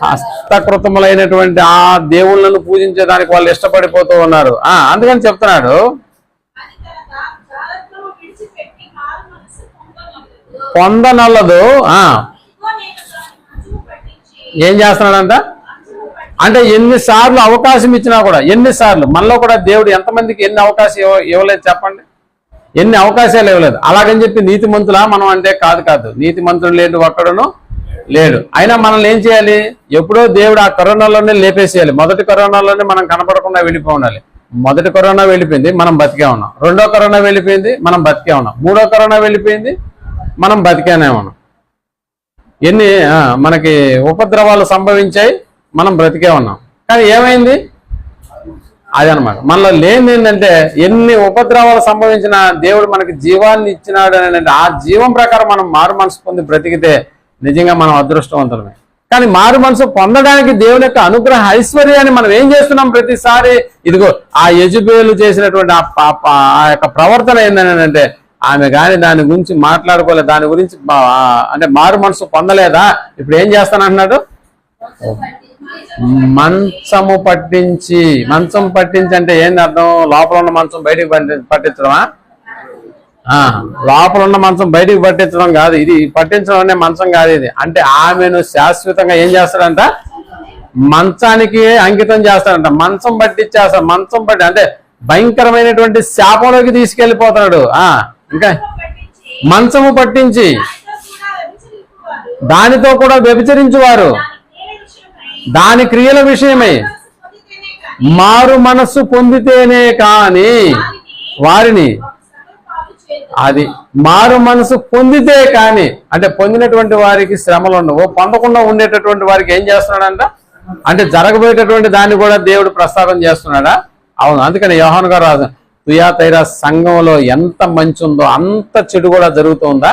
హస్తకృతములైనటువంటి ఆ దేవుళ్ళను పూజించడానికి వాళ్ళు ఇష్టపడిపోతూ ఉన్నారు. అందుకని చెప్తున్నాడు పొందనల్లదు. ఏం చేస్తున్నాడంట అంటే ఎన్నిసార్లు అవకాశం ఇచ్చినా కూడా ఎన్నిసార్లు మనలో కూడా దేవుడు ఎంతమందికి ఎన్ని అవకాశం ఇవ్వలేదు చెప్పండి? ఎన్ని అవకాశాలు ఇవ్వలేదు. అలాగని చెప్పి నీతిమంతులా మనం అంటే కాదు. నీతిమంతుడు లేడు ఒక్కడును లేడు. అయినా మనల్ని ఏం చేయాలి? ఎప్పుడో దేవుడు ఆ కరోనాలోనే లేపేసేయాలి. మొదటి కరోనాలోనే మనం కనపడకుండా వెళ్ళిపోవాలి. మొదటి కరోనా వెళ్ళిపోయింది, మనం బతికే ఉన్నాం. రెండో కరోనా వెళ్ళిపోయింది, మనం బతికే ఉన్నాం. మూడో కరోనా వెళ్ళిపోయింది, మనం బతికేనే ఉన్నాం. ఎన్ని మనకి ఉపద్రవాలు సంభవించాయి, మనం బ్రతికే ఉన్నాం. కానీ ఏమైంది? అదనమాట మనలో లేని ఏంటంటే ఎన్ని ఉపద్రవాలు సంభవించినా దేవుడు మనకి జీవాన్ని ఇచ్చినాడు అని ఆ జీవం ప్రకారం మనం మారు మనసు పొంది బ్రతికితే నిజంగా మనం అదృష్టవంతులమే. కానీ మారు మనసు పొందడానికి దేవుని యొక్క అనుగ్రహ ఐశ్వర్యాన్ని మనం ఏం చేస్తున్నాం? ప్రతిసారి ఇదిగో ఆ యెజబెలు చేసినటువంటి ఆ యొక్క ప్రవర్తన ఏంటంటే ఆమె కానీ దాని గురించి మాట్లాడుకోలేదు, దాని గురించి అంటే మారు మనసు పొందలేదా? ఇప్పుడు ఏం చేస్తానంటున్నాడు? మంచం పట్టించి అంటే ఏంది అర్థం? లోపల ఉన్న మంచం బయటికి పట్టించడమా? లోపల ఉన్న మంచం బయటికి పట్టించడం కాదు. ఇది పట్టించడం అనే మంచం కాదు ఇది. అంటే ఆమెను శాశ్వతంగా ఏం చేస్తాడంట? మంచానికి అంకితం చేస్తాడంట. మంచం పట్టించేస్తాడు. మంచం పట్టి అంటే భయంకరమైనటువంటి శాపంలోకి తీసుకెళ్లిపోతున్నాడు. ఇంకా మంచము పట్టించి దానితో కూడా వ్యభిచరించువారు దాని క్రియల విషయమై మారు మనస్సు పొందితేనే కాని వారిని అది మారు మనసు పొందితే కానీ అంటే పొందినటువంటి వారికి శ్రమలు ఉండవు. పొందకుండా ఉండేటటువంటి వారికి ఏం చేస్తున్నాడంట? అంటే జరగబోయేటటువంటి దాన్ని కూడా దేవుడు ప్రస్తావన చేస్తున్నాడా? అవును. అందుకని యోహాను గారు రాజు తుయాతైరా సంఘంలో ఎంత మంచి ఉందో అంత చెడు కూడా జరుగుతుందా?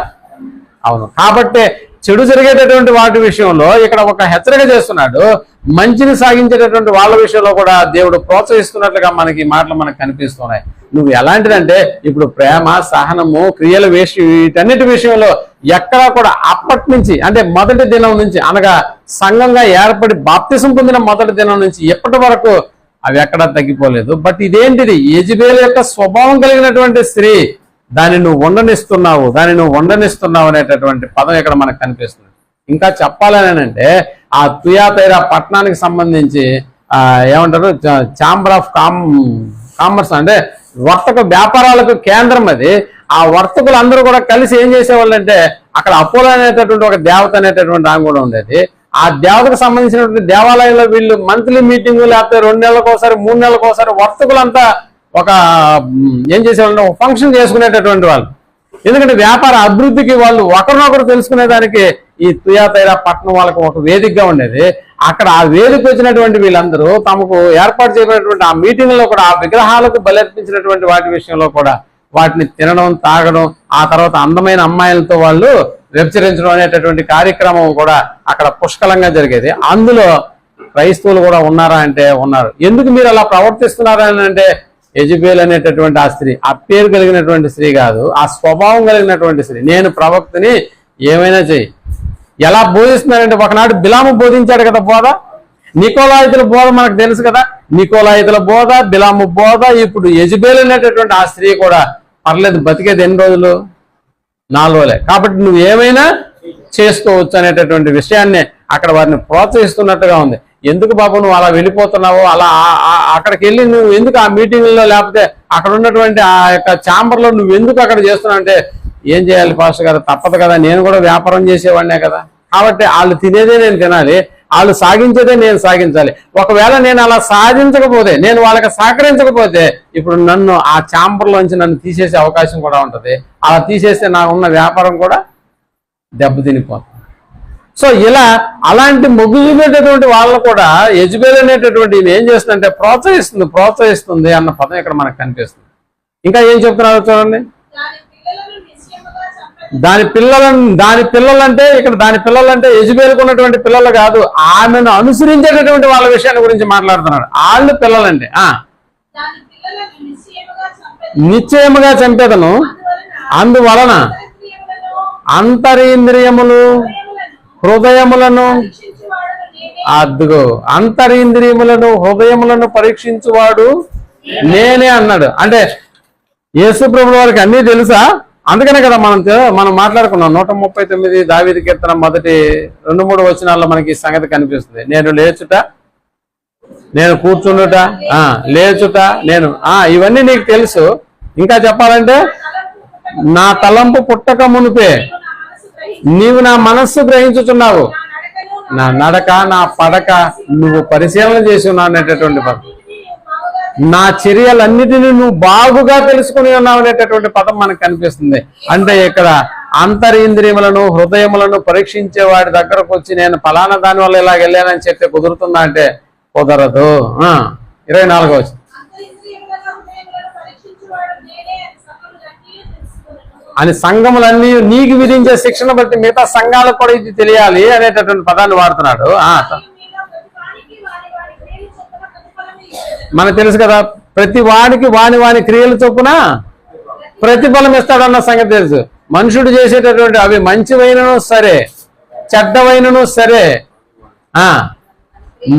అవును. కాబట్టి చెడు జరిగేటటువంటి వాటి విషయంలో ఇక్కడ ఒక హెచ్చరిక చేస్తున్నాడు. మంచిని సాగించేటటువంటి వాళ్ళ విషయంలో కూడా దేవుడు ప్రోత్సహిస్తున్నట్లుగా మనకి ఈ మాటలు మనకు కనిపిస్తున్నాయి. నువ్వు ఎలాంటిదంటే ఇప్పుడు ప్రేమ, సహనము, క్రియల వీటన్నిటి విషయంలో ఎక్కడా కూడా అప్పటి నుంచి అంటే మొదటి దినం నుంచి అనగా సంఘంగా ఏర్పడి బాప్తిసం పొందిన మొదటి దినం నుంచి ఎప్పటి వరకు అవి ఎక్కడా తగ్గిపోలేదు. బట్ ఇదేంటిది? యెజబెలు యొక్క స్వభావం కలిగినటువంటి స్త్రీ, దాన్ని నువ్వు ఉండనిస్తున్నావు అనేటటువంటి పదం ఇక్కడ మనకు కనిపిస్తుంది. ఇంకా చెప్పాలని అంటే ఆ తుయాతైరా పట్టణానికి సంబంధించి ఏమంటారు, ఛాంబర్ ఆఫ్ కామర్స్ అంటే వర్తక వ్యాపారాలకు కేంద్రం అది. ఆ వర్తకులు అందరూ కూడా కలిసి ఏం చేసేవాళ్ళు అంటే అక్కడ అపోలో అనేటటువంటి ఒక దేవత అనేటటువంటి ఆమె కూడా ఉండేది. ఆ దేవతకు సంబంధించినటువంటి దేవాలయంలో వీళ్ళు మంత్లీ మీటింగ్ లేకపోతే 2 నెలలకు ఒకసారి 3 నెలలకు ఒకసారి వర్తకులంతా ఒక ఏం చేసేవాళ్ళు, ఒక ఫంక్షన్ చేసుకునేటటువంటి వాళ్ళు. ఎందుకంటే వ్యాపార అభివృద్ధికి వాళ్ళు ఒకరినొకరు తెలుసుకునేదానికి ఈ తుయాతైరా పట్టణం వాళ్ళకు ఒక వేదికగా ఉండేది. అక్కడ ఆ వేదిక వచ్చినటువంటి వీళ్ళందరూ తమకు ఏర్పాటు చేయబడినటువంటి ఆ మీటింగ్లో కూడా ఆ విగ్రహాలకు బలర్పించినటువంటి వాటి విషయంలో కూడా వాటిని తినడం, తాగడం, ఆ తర్వాత అందమైన అమ్మాయిలతో వాళ్ళు వ్యభిచరించడం అనేటటువంటి కార్యక్రమం కూడా అక్కడ పుష్కలంగా జరిగేది. అందులో క్రైస్తవులు కూడా ఉన్నారా అంటే ఉన్నారు. ఎందుకు మీరు అలా ప్రవర్తిస్తున్నారా అని అంటే యెజబెలు అనేటటువంటి ఆ స్త్రీ ఆ పేరు కలిగినటువంటి స్త్రీ కాదు, ఆ స్వభావం కలిగినటువంటి స్త్రీ. నేను ప్రవక్తని, ఏమైనా చెయ్యి. ఎలా బోధిస్తున్నారంటే ఒకనాడు బిలాము బోధించాడు కదా బోధ, నికోలాయితుల బోధ మనకు తెలుసు కదా. నికోలాయితుల బోధ, బిలాము బోధ, ఇప్పుడు యెజబెలు అనేటటువంటి ఆ స్త్రీ కూడా పర్లేదు, బతికేది ఎన్ని రోజులు? 4 రోజులే. కాబట్టి నువ్వు ఏమైనా చేసుకోవచ్చు అనేటటువంటి విషయాన్ని అక్కడ వారిని ప్రోత్సహిస్తున్నట్టుగా ఉంది. ఎందుకు బాబు నువ్వు అలా వెళ్ళిపోతున్నావు, అలా అక్కడికి వెళ్ళి నువ్వు ఎందుకు ఆ మీటింగ్లో లేకపోతే అక్కడ ఉన్నటువంటి ఆ యొక్క ఛాంబర్లో నువ్వు ఎందుకు అక్కడ చేస్తున్నావు అంటే, ఏం చేయాలి పాస్టర్ గారు, తప్పదు కదా, నేను కూడా వ్యాపారం చేసేవాడినే కదా. కాబట్టి వాళ్ళు తినేదే నేను తినాలి, వాళ్ళు సాగించేదే నేను సాగించాలి. ఒకవేళ నేను అలా సాధించకపోతే, నేను వాళ్ళకి సహకరించకపోతే ఇప్పుడు నన్ను ఆ ఛాంబర్లోంచి నన్ను తీసేసే అవకాశం కూడా ఉంటుంది. అలా తీసేస్తే నాకు ఉన్న వ్యాపారం కూడా దెబ్బతినిపోతుంది. సో ఇలా అలాంటి మొగ్గు చూపేటటువంటి వాళ్ళను కూడా యెజబెలు అనేటటువంటి ఏం చేస్తుందంటే ప్రోత్సహిస్తుంది అన్న పదం ఇక్కడ మనకు కనిపిస్తుంది. ఇంకా ఏం చెప్తున్నారు చూడండి. దాని పిల్లలంటే ఇక్కడ దాని పిల్లలంటే యెజబెలుకు ఉన్నటువంటి పిల్లలు కాదు, ఆమెను అనుసరించేటటువంటి వాళ్ళ విషయాన్ని గురించి మాట్లాడుతున్నాడు. వాళ్ళు పిల్లలంటే నిశ్చయముగా చంపేదను, అందువలన అంతరింద్రియములు హృదయములను హృదయములను పరీక్షించువాడు నేనే అన్నాడు. అంటే యేసు ప్రభువు వారికి అన్నీ తెలుసా? అందుకనే కదా మనం మాట్లాడుకున్నాం. 139 దావీదు కీర్తన మొదటి 2-3 వచనాల్లో మనకి ఈ సంగతి కనిపిస్తుంది. నేను లేచుట, నేను కూర్చుండుట, లేచుట, నేను ఇవన్నీ నీకు తెలుసు. ఇంకా చెప్పాలంటే నా తలంపు పుట్టక మునిపే నీవు నా మనస్సు గ్రహించుచున్నావు, నా నడక నా పడక నువ్వు పరిశీలన చేసి ఉన్నావు అనేటటువంటి పదం. నా చర్యలన్నిటినీ నువ్వు బాగుగా తెలుసుకుని ఉన్నావు అనేటటువంటి పదం మనకు కనిపిస్తుంది. అంటే ఇక్కడ అంతరింద్రియములను హృదయములను పరీక్షించే వాడి దగ్గరకు వచ్చి నేను ఫలానా దాని వల్ల ఇలా వెళ్ళానని చెప్తే కుదురుతుందా అంటే కుదరదు. 24వ వచనం, అని సంఘములన్నీ నీకు విధించే శిక్షణ బట్టి మిగతా సంఘాలకు కూడా ఇది తెలియాలి అనేటటువంటి పదాన్ని వాడుతున్నాడు. మనకు తెలుసు కదా, ప్రతి వాడికి వాని క్రియలు చొప్పున ప్రతిఫలం ఇస్తాడన్న సంగతి తెలుసు. మనుషుడు చేసేటటువంటి అవి మంచివైనను సరే చెడ్డవైనను సరే,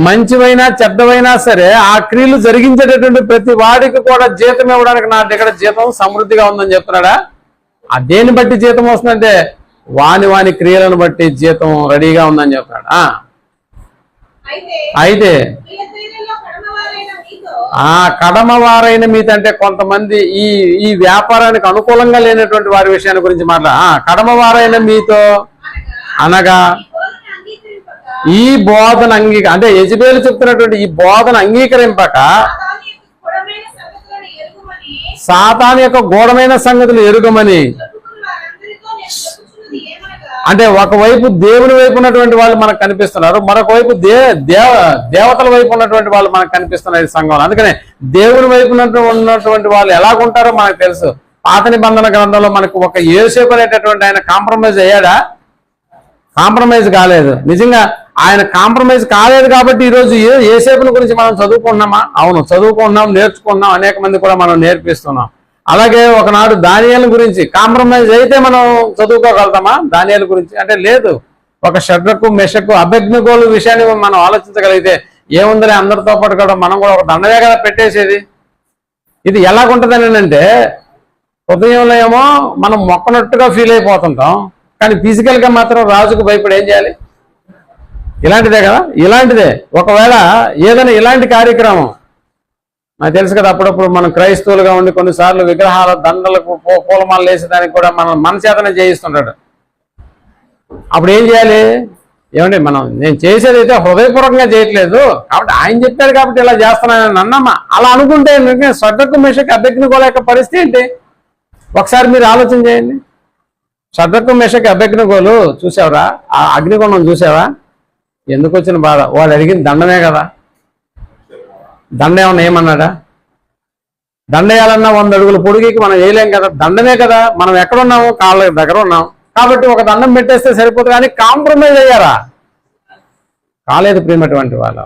మంచివైనా చెడ్డవైనా సరే ఆ క్రియలు జరిగించేటటువంటి ప్రతి వాడికి కూడా జీతం ఇవ్వడానికి నా దగ్గర జీతం సమృద్ధిగా ఉందని చెప్తున్నాడా? దేన్ని బట్టి జీతం వస్తుందంటే వాని క్రియలను బట్టి జీతం రెడీగా ఉందని చెప్తున్నాడు. అయితే కడమవారైన మీతో అంటే కొంతమంది ఈ వ్యాపారానికి అనుకూలంగా లేనటువంటి వారి విషయాన్ని గురించి కడమవారైన మీతో అనగా ఈ బోధన అంటే యెజబెలు చెప్తున్నటువంటి ఈ బోధన అంగీకరింపక సాతాను యొక్క గూఢమైన సంగతులు ఎరుగమని, అంటే ఒకవైపు దేవుని వైపు ఉన్నటువంటి వాళ్ళు మనకు కనిపిస్తున్నారు, మరొక వైపు దేవతల వైపు ఉన్నటువంటి వాళ్ళు మనకు కనిపిస్తున్నారు ఈ సంఘంలో. అందుకనే దేవుని వైపు ఉన్నటువంటి వాళ్ళు ఎలాగుంటారో మనకు తెలుసు. పాత నిబంధన గ్రంథంలో మనకు ఒక యోసేపు అనేటటువంటి ఆయన కాంప్రమైజ్ అయ్యాడా? కాంప్రమైజ్ కాలేదు. నిజంగా ఆయన కాంప్రమైజ్ కాలేదు కాబట్టి ఈరోజు యేసేపుని గురించి మనం చదువుకుంటున్నామా? అవును, చదువుకుంటున్నాం, నేర్చుకుంటున్నాం, అనేక మంది కూడా మనం నేర్పిస్తున్నాం. అలాగే ఒకనాడు దానియేలు గురించి కాంప్రమైజ్ అయితే మనం చదువుకోగలుగుతామా? దానియేలు గురించి అంటే లేదు. ఒక షడ్రకు మెషకు అబేద్నెగోల విషయాన్ని మనం ఆలోచించగలిగితే ఏముందని అందరితో పాటు కూడా మనం కూడా ఒక దండమే కదా పెట్టేసేది. ఇది ఎలాగుంటుందని అంటే హృదయంలో ఏమో మనం మొక్కనట్టుగా ఫీల్ అయిపోతుంటాం, కానీ ఫిజికల్గా మాత్రం రాజుకు భయపడి ఏం చేయాలి? ఇలాంటిదే కదా, ఇలాంటిదే. ఒకవేళ ఏదైనా ఇలాంటి కార్యక్రమం నాకు తెలుసు కదా, అప్పుడప్పుడు మనం క్రైస్తవులుగా ఉండి కొన్నిసార్లు విగ్రహాల దండలకు పూలమాలలు వేసేదానికి కూడా మనం మన చేతనే చేయిస్తుంటాడు. అప్పుడు ఏం చేయాలి? ఏమండి, నేను చేసేది అయితే హృదయపూర్వకంగా చేయట్లేదు, కాబట్టి ఆయన చెప్పారు కాబట్టి ఇలా చేస్తున్నానని అన్నమ్మా. అలా అనుకుంటే షడ్రకు మెషకు అబేద్నెగోల యొక్క పరిస్థితి ఏంటి? ఒకసారి మీరు ఆలోచన చేయండి. షడ్రకు మెషకు అబేద్నెగోలు చూసావరా? ఆ అగ్నిగుండం చూసావా? ఎందుకు వచ్చిన బాధ? వాడు అడిగింది దండమే కదా. దండ ఏమన్నా ఏమన్నాడా? దండ వేయాలన్నా 100 అడుగుల పొడిగికి మనం వేయలేం కదా, దండమే కదా. మనం ఎక్కడున్నాము? కాళ్ళ దగ్గర ఉన్నాం కాబట్టి ఒక దండం పెట్టేస్తే సరిపోతుంది. కానీ కాంప్రమైజ్ అయ్యారా? కాలేదు ప్రియమైనటువంటి వాళ్ళు.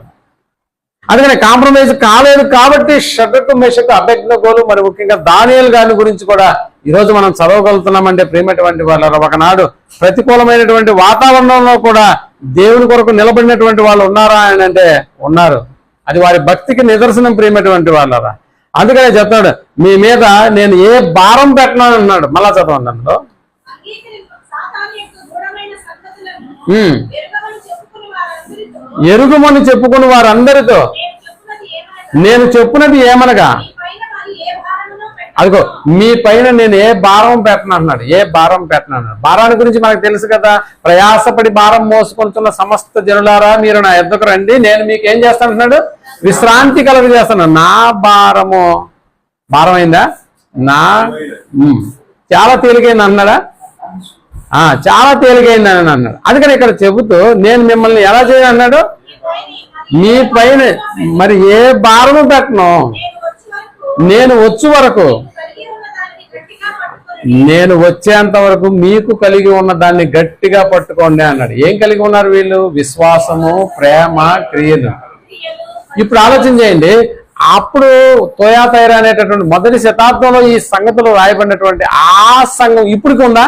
అందుకని కాంప్రమైజ్ కాలేదు కాబట్టి షడ్రకు మెషకు అబేద్నెగోలు, మరి ముఖ్యంగా దానియేలు గారి గురించి కూడా ఈరోజు మనం చదవగలుగుతున్నామంటే ప్రియమైనటువంటి వాళ్ళు, ఒకనాడు ప్రతికూలమైనటువంటి వాతావరణంలో కూడా దేవుని కొరకు నిలబడినటువంటి వాళ్ళు ఉన్నారా అని అంటే ఉన్నారు. అది వారి భక్తికి నిదర్శనం ప్రియమైనటువంటి వాళ్ళరా. అందుకనే చెప్తాడు, మీ మీద నేను ఏ భారం పెట్టను అన్నాడు. మళ్ళా చదవండి అందులో. ఎరుగుమని చెప్పుకుని వారందరితో నేను చెప్పున్నది ఏమనగా, అదిగో మీ పైన నేను ఏ భారం పెట్టను అన్నాడు. ఏ భారం పెట్టను అన్నాడు. భారాన్ని గురించి మనకు తెలుసు కదా. ప్రయాసపడి భారం మోసుకుంటున్న సమస్త జనులారా మీరు నా యొద్దకు రండి, నేను మీకు ఏం చేస్తానంటున్నాడు? విశ్రాంతి కలుగజేస్తాను. నా భారము భారమైందా? చాలా తేలికైంది అన్నాడా? చాలా తేలికైంది అని అన్నాడు. అందుకని ఇక్కడ చెబుతూ నేను మిమ్మల్ని ఎలా చేయను అన్నాడు? మీ పైన మరి ఏ భారము పెట్టను, నేను వచ్చే వరకు, నేను వచ్చేంత వరకు మీకు కలిగి ఉన్న దాన్ని గట్టిగా పట్టుకోండి అన్నాడు. ఏం కలిగి ఉన్నారు వీళ్ళు? విశ్వాసము, ప్రేమ, క్రియలు. ఇప్పుడు ఆలోచన చేయండి. అప్పుడు తోయాతైరా అనేటటువంటి మొదటి శతాబ్దంలో ఈ సంగతులు రాయబడినటువంటి ఆ సంఘం ఇప్పటికి ఉందా?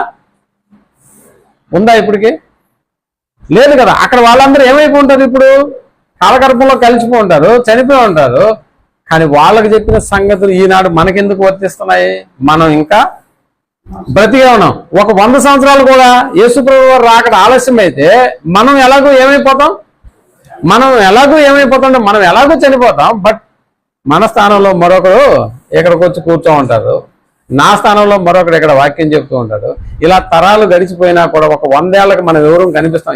ఇప్పటికి లేదు కదా. అక్కడ వాళ్ళందరూ ఏమైపోయి ఉంటారు? ఇప్పుడు కాలగర్భంలో కలిసిపోయి ఉంటారు, చనిపోయి ఉంటారు. కానీ వాళ్ళకి చెప్పిన సంగతులు ఈనాడు మనకెందుకు వర్తిస్తున్నాయి? మనం ఇంకా బ్రతికే ఉన్నాం. ఒక 100 సంవత్సరాలు కూడా యేసుప్రభువు వారు రాకడ ఆలస్యం అయితే మనం ఎలాగో ఏమైపోతాం? మనం ఎలాగో చనిపోతాం. బట్ మన స్థానంలో మరొకరు ఇక్కడికి వచ్చి కూర్చో ఉంటారు, నా స్థానంలో మరొకరు ఇక్కడ వాక్యం చెప్తూ ఉంటాడు. ఇలా తరాలు గడిచిపోయినా కూడా ఒక 100 ఏళ్ళకి మనం ఎవరూ కనిపిస్తాం?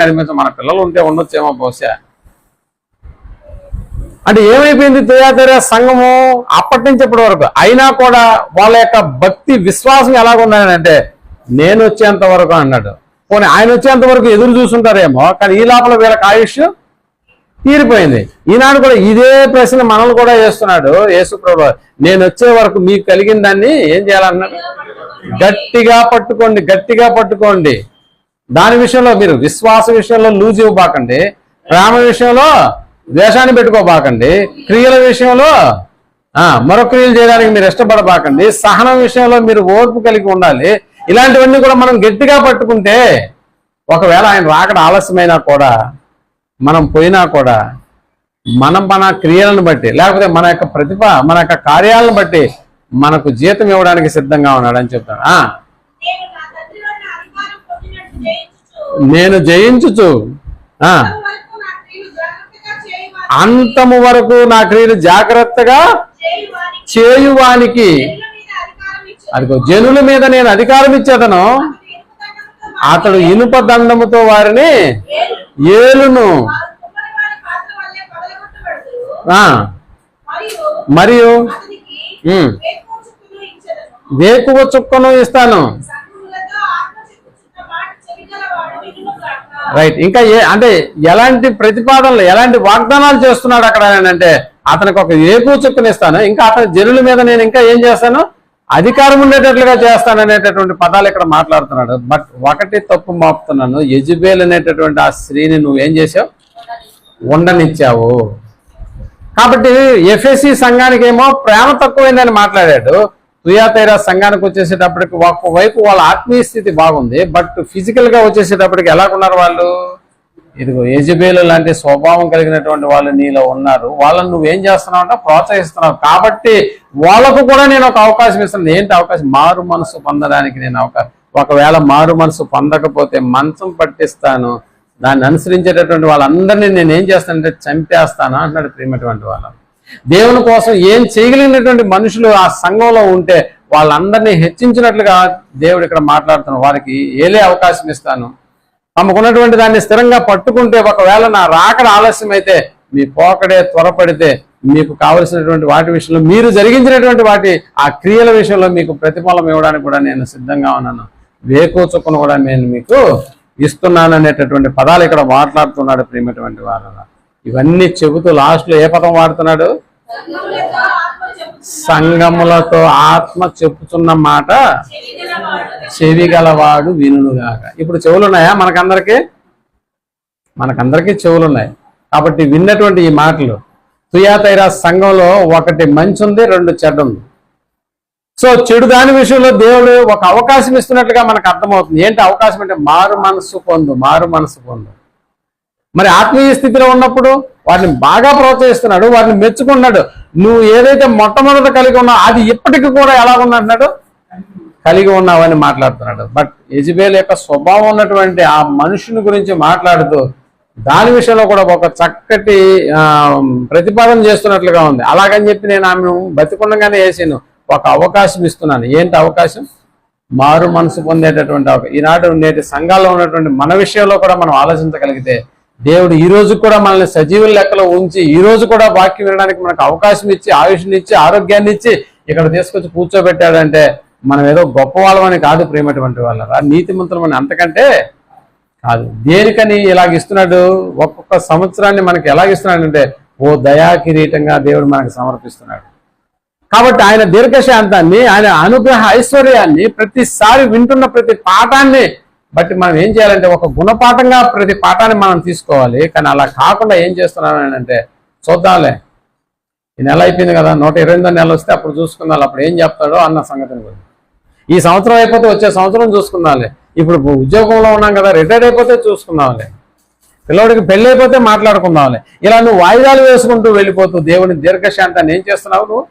కనిపిస్తాం. మన పిల్లలు ఉంటే ఉండొచ్చేమో బహుశా. అంటే ఏమైపోయింది తోయాతైరా సంఘము అప్పటి నుంచి ఇప్పటి వరకు? అయినా కూడా వాళ్ళ యొక్క భక్తి విశ్వాసం ఎలాగుందని అంటే నేను వచ్చేంత వరకు అన్నాడు. పోనీ ఆయన వచ్చేంత వరకు ఎదురు చూసుంటారేమో, కానీ ఈ లోపల వీళ్ళకి ఆయుష్ తీరిపోయింది. ఈనాడు కూడా ఇదే ప్రశ్న మనల్ని కూడా చేస్తున్నాడు యేసుప్రభువు. నేను వచ్చే వరకు మీకు కలిగిన దాన్ని ఏం చేయాలన్నాడు? గట్టిగా పట్టుకోండి. దాని విషయంలో మీరు విశ్వాస విషయంలో లూజ్ ఇవ్వబాకండి, ప్రేమ విషయంలో ద్వేషాన్ని పెట్టుకోబాకండి, క్రియల విషయంలో మరొక క్రియలు చేయడానికి మీరు ఇష్టపడబాకండి, సహనం విషయంలో మీరు ఓర్పు కలిగి ఉండాలి. ఇలాంటివన్నీ కూడా మనం గట్టిగా పట్టుకుంటే ఒకవేళ ఆయన రాకడ ఆలస్యమైనా కూడా, మనం పోయినా కూడా, మన క్రియలను బట్టి లేకపోతే మన యొక్క ప్రతిభ, మన యొక్క కార్యాలను బట్టి మనకు జీతం ఇవ్వడానికి సిద్ధంగా ఉన్నాడు అని చెప్తాడు. నేను జయించుచు అంతము వరకు నా క్రియలు జాగ్రత్తగా చేయువానికి, అదిగో జనుల మీద నేను అధికారం ఇచ్చేదను, అతడు ఇనుప దండముతో వారిని ఏలును, మరియు వేకువ చుక్కను ఇస్తాను. రైట్. ఇంకా అంటే ఎలాంటి ప్రతిపాదనలు, ఎలాంటి వాగ్దానాలు చేస్తున్నాడు అక్కడ అంటే అతనికి ఒక వేకువ చుక్కను ఇస్తాను, ఇంకా అతని జనుల మీద నేను ఇంకా ఏం చేస్తాను? అధికారం ఉండేటట్లుగా చేస్తాననేటటువంటి పదాలు ఇక్కడ మాట్లాడుతున్నాడు. బట్ ఒకటి తప్పు మోపుతున్నాను, యెజబెల్ అనేటటువంటి ఆ స్త్రీని నువ్వేం చేసావు? ఉండనిచ్చావు. కాబట్టి ఎఫెసీ సంఘానికి ఏమో ప్రేమ తక్కువైందని మాట్లాడాడు. తుయాతైరా సంఘానికి వచ్చేసేటప్పటికి ఒకవైపు వాళ్ళ ఆత్మీయ స్థితి బాగుంది, బట్ ఫిజికల్ గా వచ్చేసేటప్పటికి ఎలాగున్నారు వాళ్ళు? ఇదిగో యెజబెల్ లాంటి స్వభావం కలిగినటువంటి వాళ్ళు నీలో ఉన్నారు. వాళ్ళని నువ్వేం చేస్తున్నావు అంటే ప్రోత్సహిస్తున్నావు. కాబట్టి వాళ్ళకు కూడా నేను ఒక అవకాశం ఇస్తున్నాను. ఏంటి అవకాశం? మారు మనసు పొందడానికి నేను అవకాశం. ఒకవేళ మారు మనసు పొందకపోతే మంచం పట్టిస్తాను, దాన్ని అనుసరించేటటువంటి వాళ్ళందరినీ నేను ఏం చేస్తానంటే చంపేస్తాను అంటున్నాడు. ప్రియమైనటువంటి వాళ్ళు, దేవుని కోసం ఏం చేయగలిగినటువంటి మనుషులు ఆ సంఘంలో ఉంటే వాళ్ళందరినీ హెచ్చించినట్లుగా దేవుడు ఇక్కడ మాట్లాడుతున్నాడు. వారికి ఏలే అవకాశం ఇస్తాను. తమకున్నటువంటి దాన్ని స్థిరంగా పట్టుకుంటే, ఒకవేళ నా రాకడ ఆలస్యం అయితే, మీ పోకడే త్వరపడితే, మీకు కావలసినటువంటి వాటి విషయంలో, మీరు జరిగించినటువంటి వాటి ఆ క్రియల విషయంలో మీకు ప్రతిఫలం ఇవ్వడానికి కూడా నేను సిద్ధంగా ఉన్నాను. వేకో చొప్పున కూడా నేను మీకు ఇస్తున్నాను అనేటటువంటి పదాలు ఇక్కడ మాట్లాడుతున్నాడు. ప్రియమైనటువంటి వారు, ఇవన్నీ చెబుతూ లాస్ట్ లో ఏ పదం వాడుతున్నాడు? సంఘములతో ఆత్మ చెప్పుతున్న మాట చెవి గలవాడు వినుగాక. ఇప్పుడు చెవులున్నాయా? మనకందరికీ చెవులున్నాయి. కాబట్టి విన్నటువంటి ఈ మాటలు, తుయాతైరా సంఘంలో ఒకటి మంచి ఉంది, రెండు చెడ్డ ఉంది. సో చెడు దాని విషయంలో దేవుడు ఒక అవకాశం ఇస్తున్నట్లుగా మనకు అర్థమవుతుంది. ఏంటి అవకాశం అంటే? మారు మనసు పొందు. మరి ఆత్మీయ స్థితిలో ఉన్నప్పుడు వాటిని బాగా ప్రోత్సహిస్తున్నాడు, వాటిని మెచ్చుకున్నాడు. నువ్వు ఏదైతే మొట్టమొదట కలిగి ఉన్నావు అది ఇప్పటికీ కూడా ఎలా ఉన్నట్టున్నాడు? కలిగి ఉన్నావని మాట్లాడుతున్నాడు. బట్ యెజబెల్ యొక్క స్వభావం ఉన్నటువంటి ఆ మనుషుని గురించి మాట్లాడుతూ దాని విషయంలో కూడా ఒక చక్కటి ప్రతిపాదన చేస్తున్నట్లుగా ఉంది. అలాగని చెప్పి నేను ఆమెను బతికుండగానే వేసాను, ఒక అవకాశం ఇస్తున్నాను. ఏంటి అవకాశం? మారు మనసు పొందేటటువంటి అవకాశం. ఈనాడు నేటి సంఘాల్లో ఉన్నటువంటి మన విషయంలో కూడా మనం ఆలోచించగలిగితే, దేవుడు ఈ రోజు కూడా మనల్ని సజీవుల లెక్కలో ఉంచి, ఈ రోజు కూడా వాక్యం వినడానికి మనకు అవకాశం ఇచ్చి, ఆయుష్ని ఇచ్చి, ఆరోగ్యాన్ని ఇచ్చి ఇక్కడ తీసుకొచ్చి కూర్చోబెట్టాడంటే మనం ఏదో గొప్ప వాళ్ళమని కాదు. ప్రేమటువంటి వాళ్ళ నీతిమంతులమని అంతకంటే కాదు. దేనికని ఇలాగ ఇస్తున్నాడు? ఒక్కొక్క సంవత్సరాన్ని మనకి ఎలాగిస్తున్నాడంటే ఓ దయా కిరీటంగా దేవుడు మనకు సమర్పిస్తున్నాడు. కాబట్టి ఆయన దీర్ఘశాంతాన్ని, ఆయన అనుగ్రహ ఐశ్వర్యాన్ని ప్రతిసారి వింటున్న ప్రతి పాఠాన్ని బట్టి మనం ఏం చేయాలంటే ఒక గుణపాఠంగా ప్రతి పాఠాన్ని మనం తీసుకోవాలి. కానీ అలా కాకుండా ఏం చేస్తున్నాను అంటే, చూద్దాంలే ఈ నెల అయిపోయింది కదా, 128వ నెల వస్తే అప్పుడు చూసుకుందాం, అప్పుడు ఏం చెప్తాడో అన్న సంగతిని గురించి. ఈ సంవత్సరం అయిపోతే వచ్చే సంవత్సరం చూసుకుందాంలే, ఇప్పుడు ఉద్యోగంలో ఉన్నాం కదా, రిటైర్ అయిపోతే చూసుకుందాంలే, పిల్లవాడికి పెళ్ళి అయిపోతే మాట్లాడుకుందాంలే. ఇలా నువ్వు వాయిదాలు వేసుకుంటూ వెళ్ళిపోతూ దేవుని దీర్ఘశాంతాన్ని ఏం చేస్తున్నావు? నువ్వు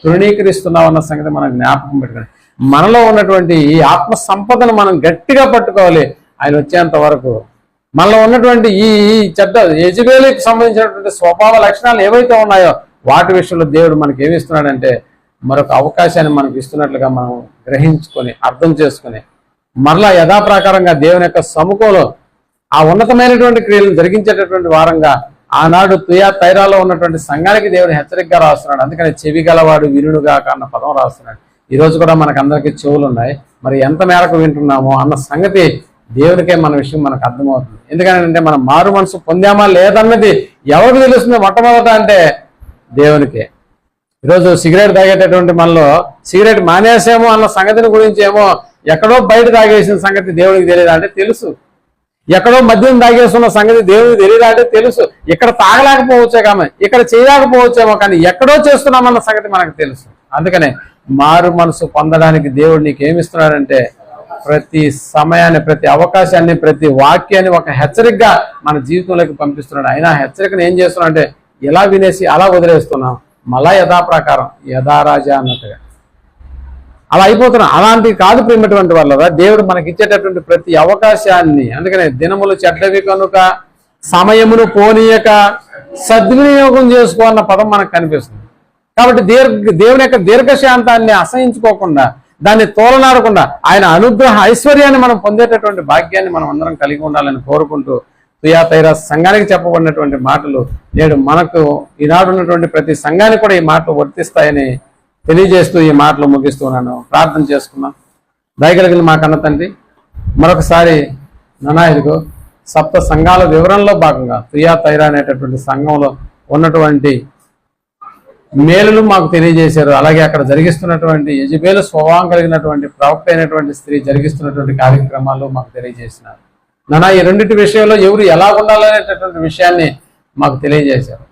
తృణీకరిస్తున్నావు అన్న సంగతి మనం జ్ఞాపకం పెట్టుకోండి. మనలో ఉన్నటువంటి ఈ ఆత్మ సంపదను మనం గట్టిగా పట్టుకోవాలి. ఆయన వచ్చేంత వరకు మనలో ఉన్నటువంటి ఈ చెడ్డ యెజబెలుకి సంబంధించినటువంటి స్వభావ లక్షణాలు ఏవైతే ఉన్నాయో వాటి విషయంలో దేవుడు మనకి ఏమి ఇస్తున్నాడంటే మరొక అవకాశాన్ని మనకు ఇస్తున్నట్లుగా మనం గ్రహించుకొని అర్థం చేసుకుని మరలా యథాప్రకారంగా దేవుని యొక్క సముఖంలో ఆ ఉన్నతమైనటువంటి క్రియలను జరిగించేటటువంటి వారంగా ఆనాడు తుయాతైరాలో ఉన్నటువంటి సంఘానికి దేవుడు హెచ్చరికగా రాస్తున్నాడు. అందుకని చెవి గలవాడు వినుడుగాక అన్న పదం రాస్తున్నాడు. ఈ రోజు కూడా మనకు అందరికీ చెవులు ఉన్నాయి, మరి ఎంత మేరకు వింటున్నామో అన్న సంగతి దేవునికే మన విషయం మనకు అర్థమవుతుంది. ఎందుకంటే మనం మారు మనసు పొందామా లేదన్నది ఎవరికి తెలుస్తుంది మొట్టమొదట అంటే దేవునికే. ఈరోజు సిగరెట్ తాగేటటువంటి మనలో సిగరెట్ మానేసేమో అన్న సంగతిని గురించి ఏమో ఎక్కడో బయట తాగేసిన సంగతి దేవునికి తెలియదా అంటే తెలుసు. ఎక్కడో మద్యం తాగేస్తున్న సంగతి దేవునికి తెలియదా అంటే తెలుసు. ఇక్కడ తాగలేకపోవచ్చే కానీ ఇక్కడ చేయలేకపోవచ్చేమో కానీ ఎక్కడో చేస్తున్నామన్న సంగతి మనకు తెలుసు. అందుకనే మారు మనసు పొందడానికి దేవుడు నీకు ఏమిస్తున్నాడంటే ప్రతి సమయాన్ని, ప్రతి అవకాశాన్ని, ప్రతి వాక్యాన్ని ఒక హెచ్చరికగా మన జీవితంలోకి పంపిస్తున్నాడు. అయినా హెచ్చరికను ఏం చేస్తున్నాడు అంటే ఇలా వినేసి అలా వదిలేస్తున్నాం, మళ్ళా యథాప్రకారం యథారాజా అన్నట్టుగా అలా అయిపోతున్నాం. అలాంటివి కాదు ప్రియమైనటువంటి వాళ్ళ దేవుడు మనకి ఇచ్చేటటువంటి ప్రతి అవకాశాన్ని. అందుకనే దినములు చెడ్డవి కనుక సమయమును పోనీయక సద్వినియోగం చేసుకో అన్న పదం మనకు కనిపిస్తుంది. కాబట్టి దేవుని యొక్క దీర్ఘశాంతాన్ని అసహించుకోకుండా, దాన్ని తోలనాడకుండా ఆయన అనుగ్రహ ఐశ్వర్యాన్ని మనం పొందేటటువంటి భాగ్యాన్ని మనం అందరం కలిగి ఉండాలని కోరుకుంటూ తుయాతైరా సంఘానికి చెప్పబడినటువంటి మాటలు నేడు మనకు ఈనాడు ఉన్నటువంటి ప్రతి సంఘానికి కూడా ఈ మాటలు వర్తిస్తాయని తెలియజేస్తూ ఈ మాటలు ముగిస్తున్నాను. ప్రార్థన చేసుకున్నాం. దయగలిగిన మా కన్న తండ్రి, మరొకసారి నానా ఇదిగో సప్త సంఘాల వివరణలో భాగంగా తుయాతైరా అనేటటువంటి సంఘంలో ఉన్నటువంటి మేలులు మాకు తెలియజేశారు. అలాగే అక్కడ జరిగిస్తున్నటువంటి యెజబేలు స్వభావం కలిగినటువంటి ప్రవక్త అయినటువంటి స్త్రీ జరిగిస్తున్నటువంటి కార్యక్రమాలు మాకు తెలియజేసినారు. నానా ఈ రెండింటి విషయంలో ఎవరు ఎలా ఉండాలనేటటువంటి విషయాన్ని మాకు తెలియజేశారు.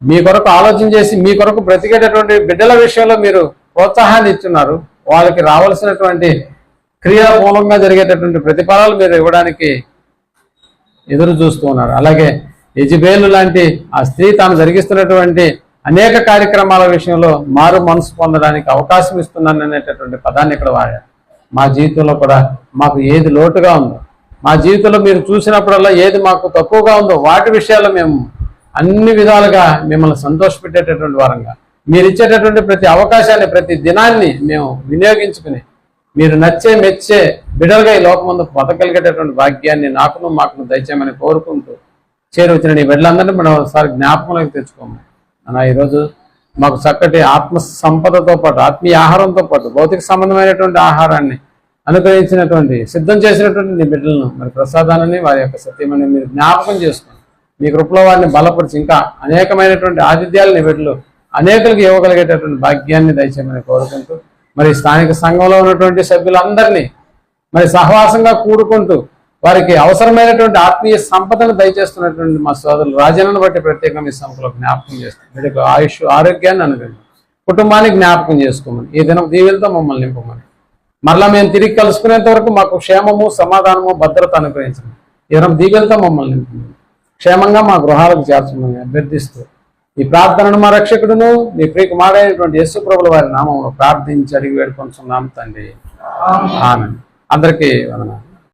మీ కొరకు ఆలోచన చేసి మీ కొరకు బ్రతికేటటువంటి బిడ్డల విషయంలో మీరు ప్రోత్సాహాన్ని ఇస్తున్నారు. వాళ్ళకి రావాల్సినటువంటి క్రియాపూర్వకంగా జరిగేటటువంటి ప్రతిఫలాలు మీరు ఇవ్వడానికి ఎదురు చూస్తూ ఉన్నారు. అలాగే యెజబేలు లాంటి ఆ స్త్రీ తాను జరిగిస్తున్నటువంటి అనేక కార్యక్రమాల విషయంలో మారు మనసు పొందడానికి అవకాశం ఇస్తున్నాను అనేటటువంటి పదాన్ని ఇక్కడ వాడారు. మా జీవితంలో కూడా మాకు ఏది లోటుగా ఉందో, మా జీవితంలో మీరు చూసినప్పుడల్లా ఏది మాకు తక్కువగా ఉందో వాటి విషయాల్లో మేము అన్ని విధాలుగా మిమ్మల్ని సంతోషపెట్టేటటువంటి వారంగా మీరు ఇచ్చేటటువంటి ప్రతి అవకాశాన్ని ప్రతి దినాన్ని మేము వినియోగించుకుని మీరు నచ్చే మెచ్చే బిడ్డలుగా ఈ లోకమందు బతకగలిగేటటువంటి భాగ్యాన్ని నాకును మాకును దయచేయమని కోరుకుంటూ చేరువచ్చిన నీ బిడ్డలందరినీ మనం ఒకసారి జ్ఞాపకంలోకి తెచ్చుకోము అన్న. ఈరోజు మాకు చక్కటి ఆత్మ సంపదతో పాటు ఆత్మీయ ఆహారంతో పాటు భౌతిక సంబంధమైనటువంటి ఆహారాన్ని అనుగ్రహించినటువంటి సిద్ధం చేసినటువంటి నీ బిడ్డలను మరి ప్రసాదాన్ని వారి యొక్క సత్యమని మీరు జ్ఞాపకం చేసుకోండి. మీ కృపలో వారిని బలపరిచి ఇంకా అనేకమైనటువంటి ఆతిథ్యాలు నీ బిడ్డలు అనేకులకు ఇవ్వగలిగేటటువంటి భాగ్యాన్ని దయచేయమని కోరుకుంటూ మరి స్థానిక సంఘంలో ఉన్నటువంటి సభ్యులందరినీ మరి సహవాసంగా కూడుకుంటూ వారికి అవసరమైనటువంటి ఆత్మీయ సంపదను దయచేస్తున్నటువంటి మా సోదరులు రాజన్నను బట్టి ప్రత్యేకంగా ఈ సంస్థలో జ్ఞాపకం చేస్తాం. వీడికి ఆయుష్ ఆరోగ్యాన్ని అనుగ్రహించి కుటుంబాన్ని జ్ఞాపకం చేసుకోమని ఈ దినం దీవెలతో మమ్మల్ని నింపమని మరలా మేము తిరిగి కలుసుకునేంత వరకు మాకు క్షేమము సమాధానము భద్రత అనుగ్రహించండి. ఈ దినం దీవెలతో మమ్మల్ని నింపమని క్షేమంగా మా గృహాలకు చేర్చమని అభ్యర్థిస్తూ ఈ ప్రార్థనను మా రక్షకుడును మీ ప్రియకుమారుడైనటువంటి యేసు ప్రభుల వారి నామములో ప్రార్థించి అడిగి వేడుకొంచున్నాము తండ్రి. ఆమేన్. అందరికీ వందనాలు.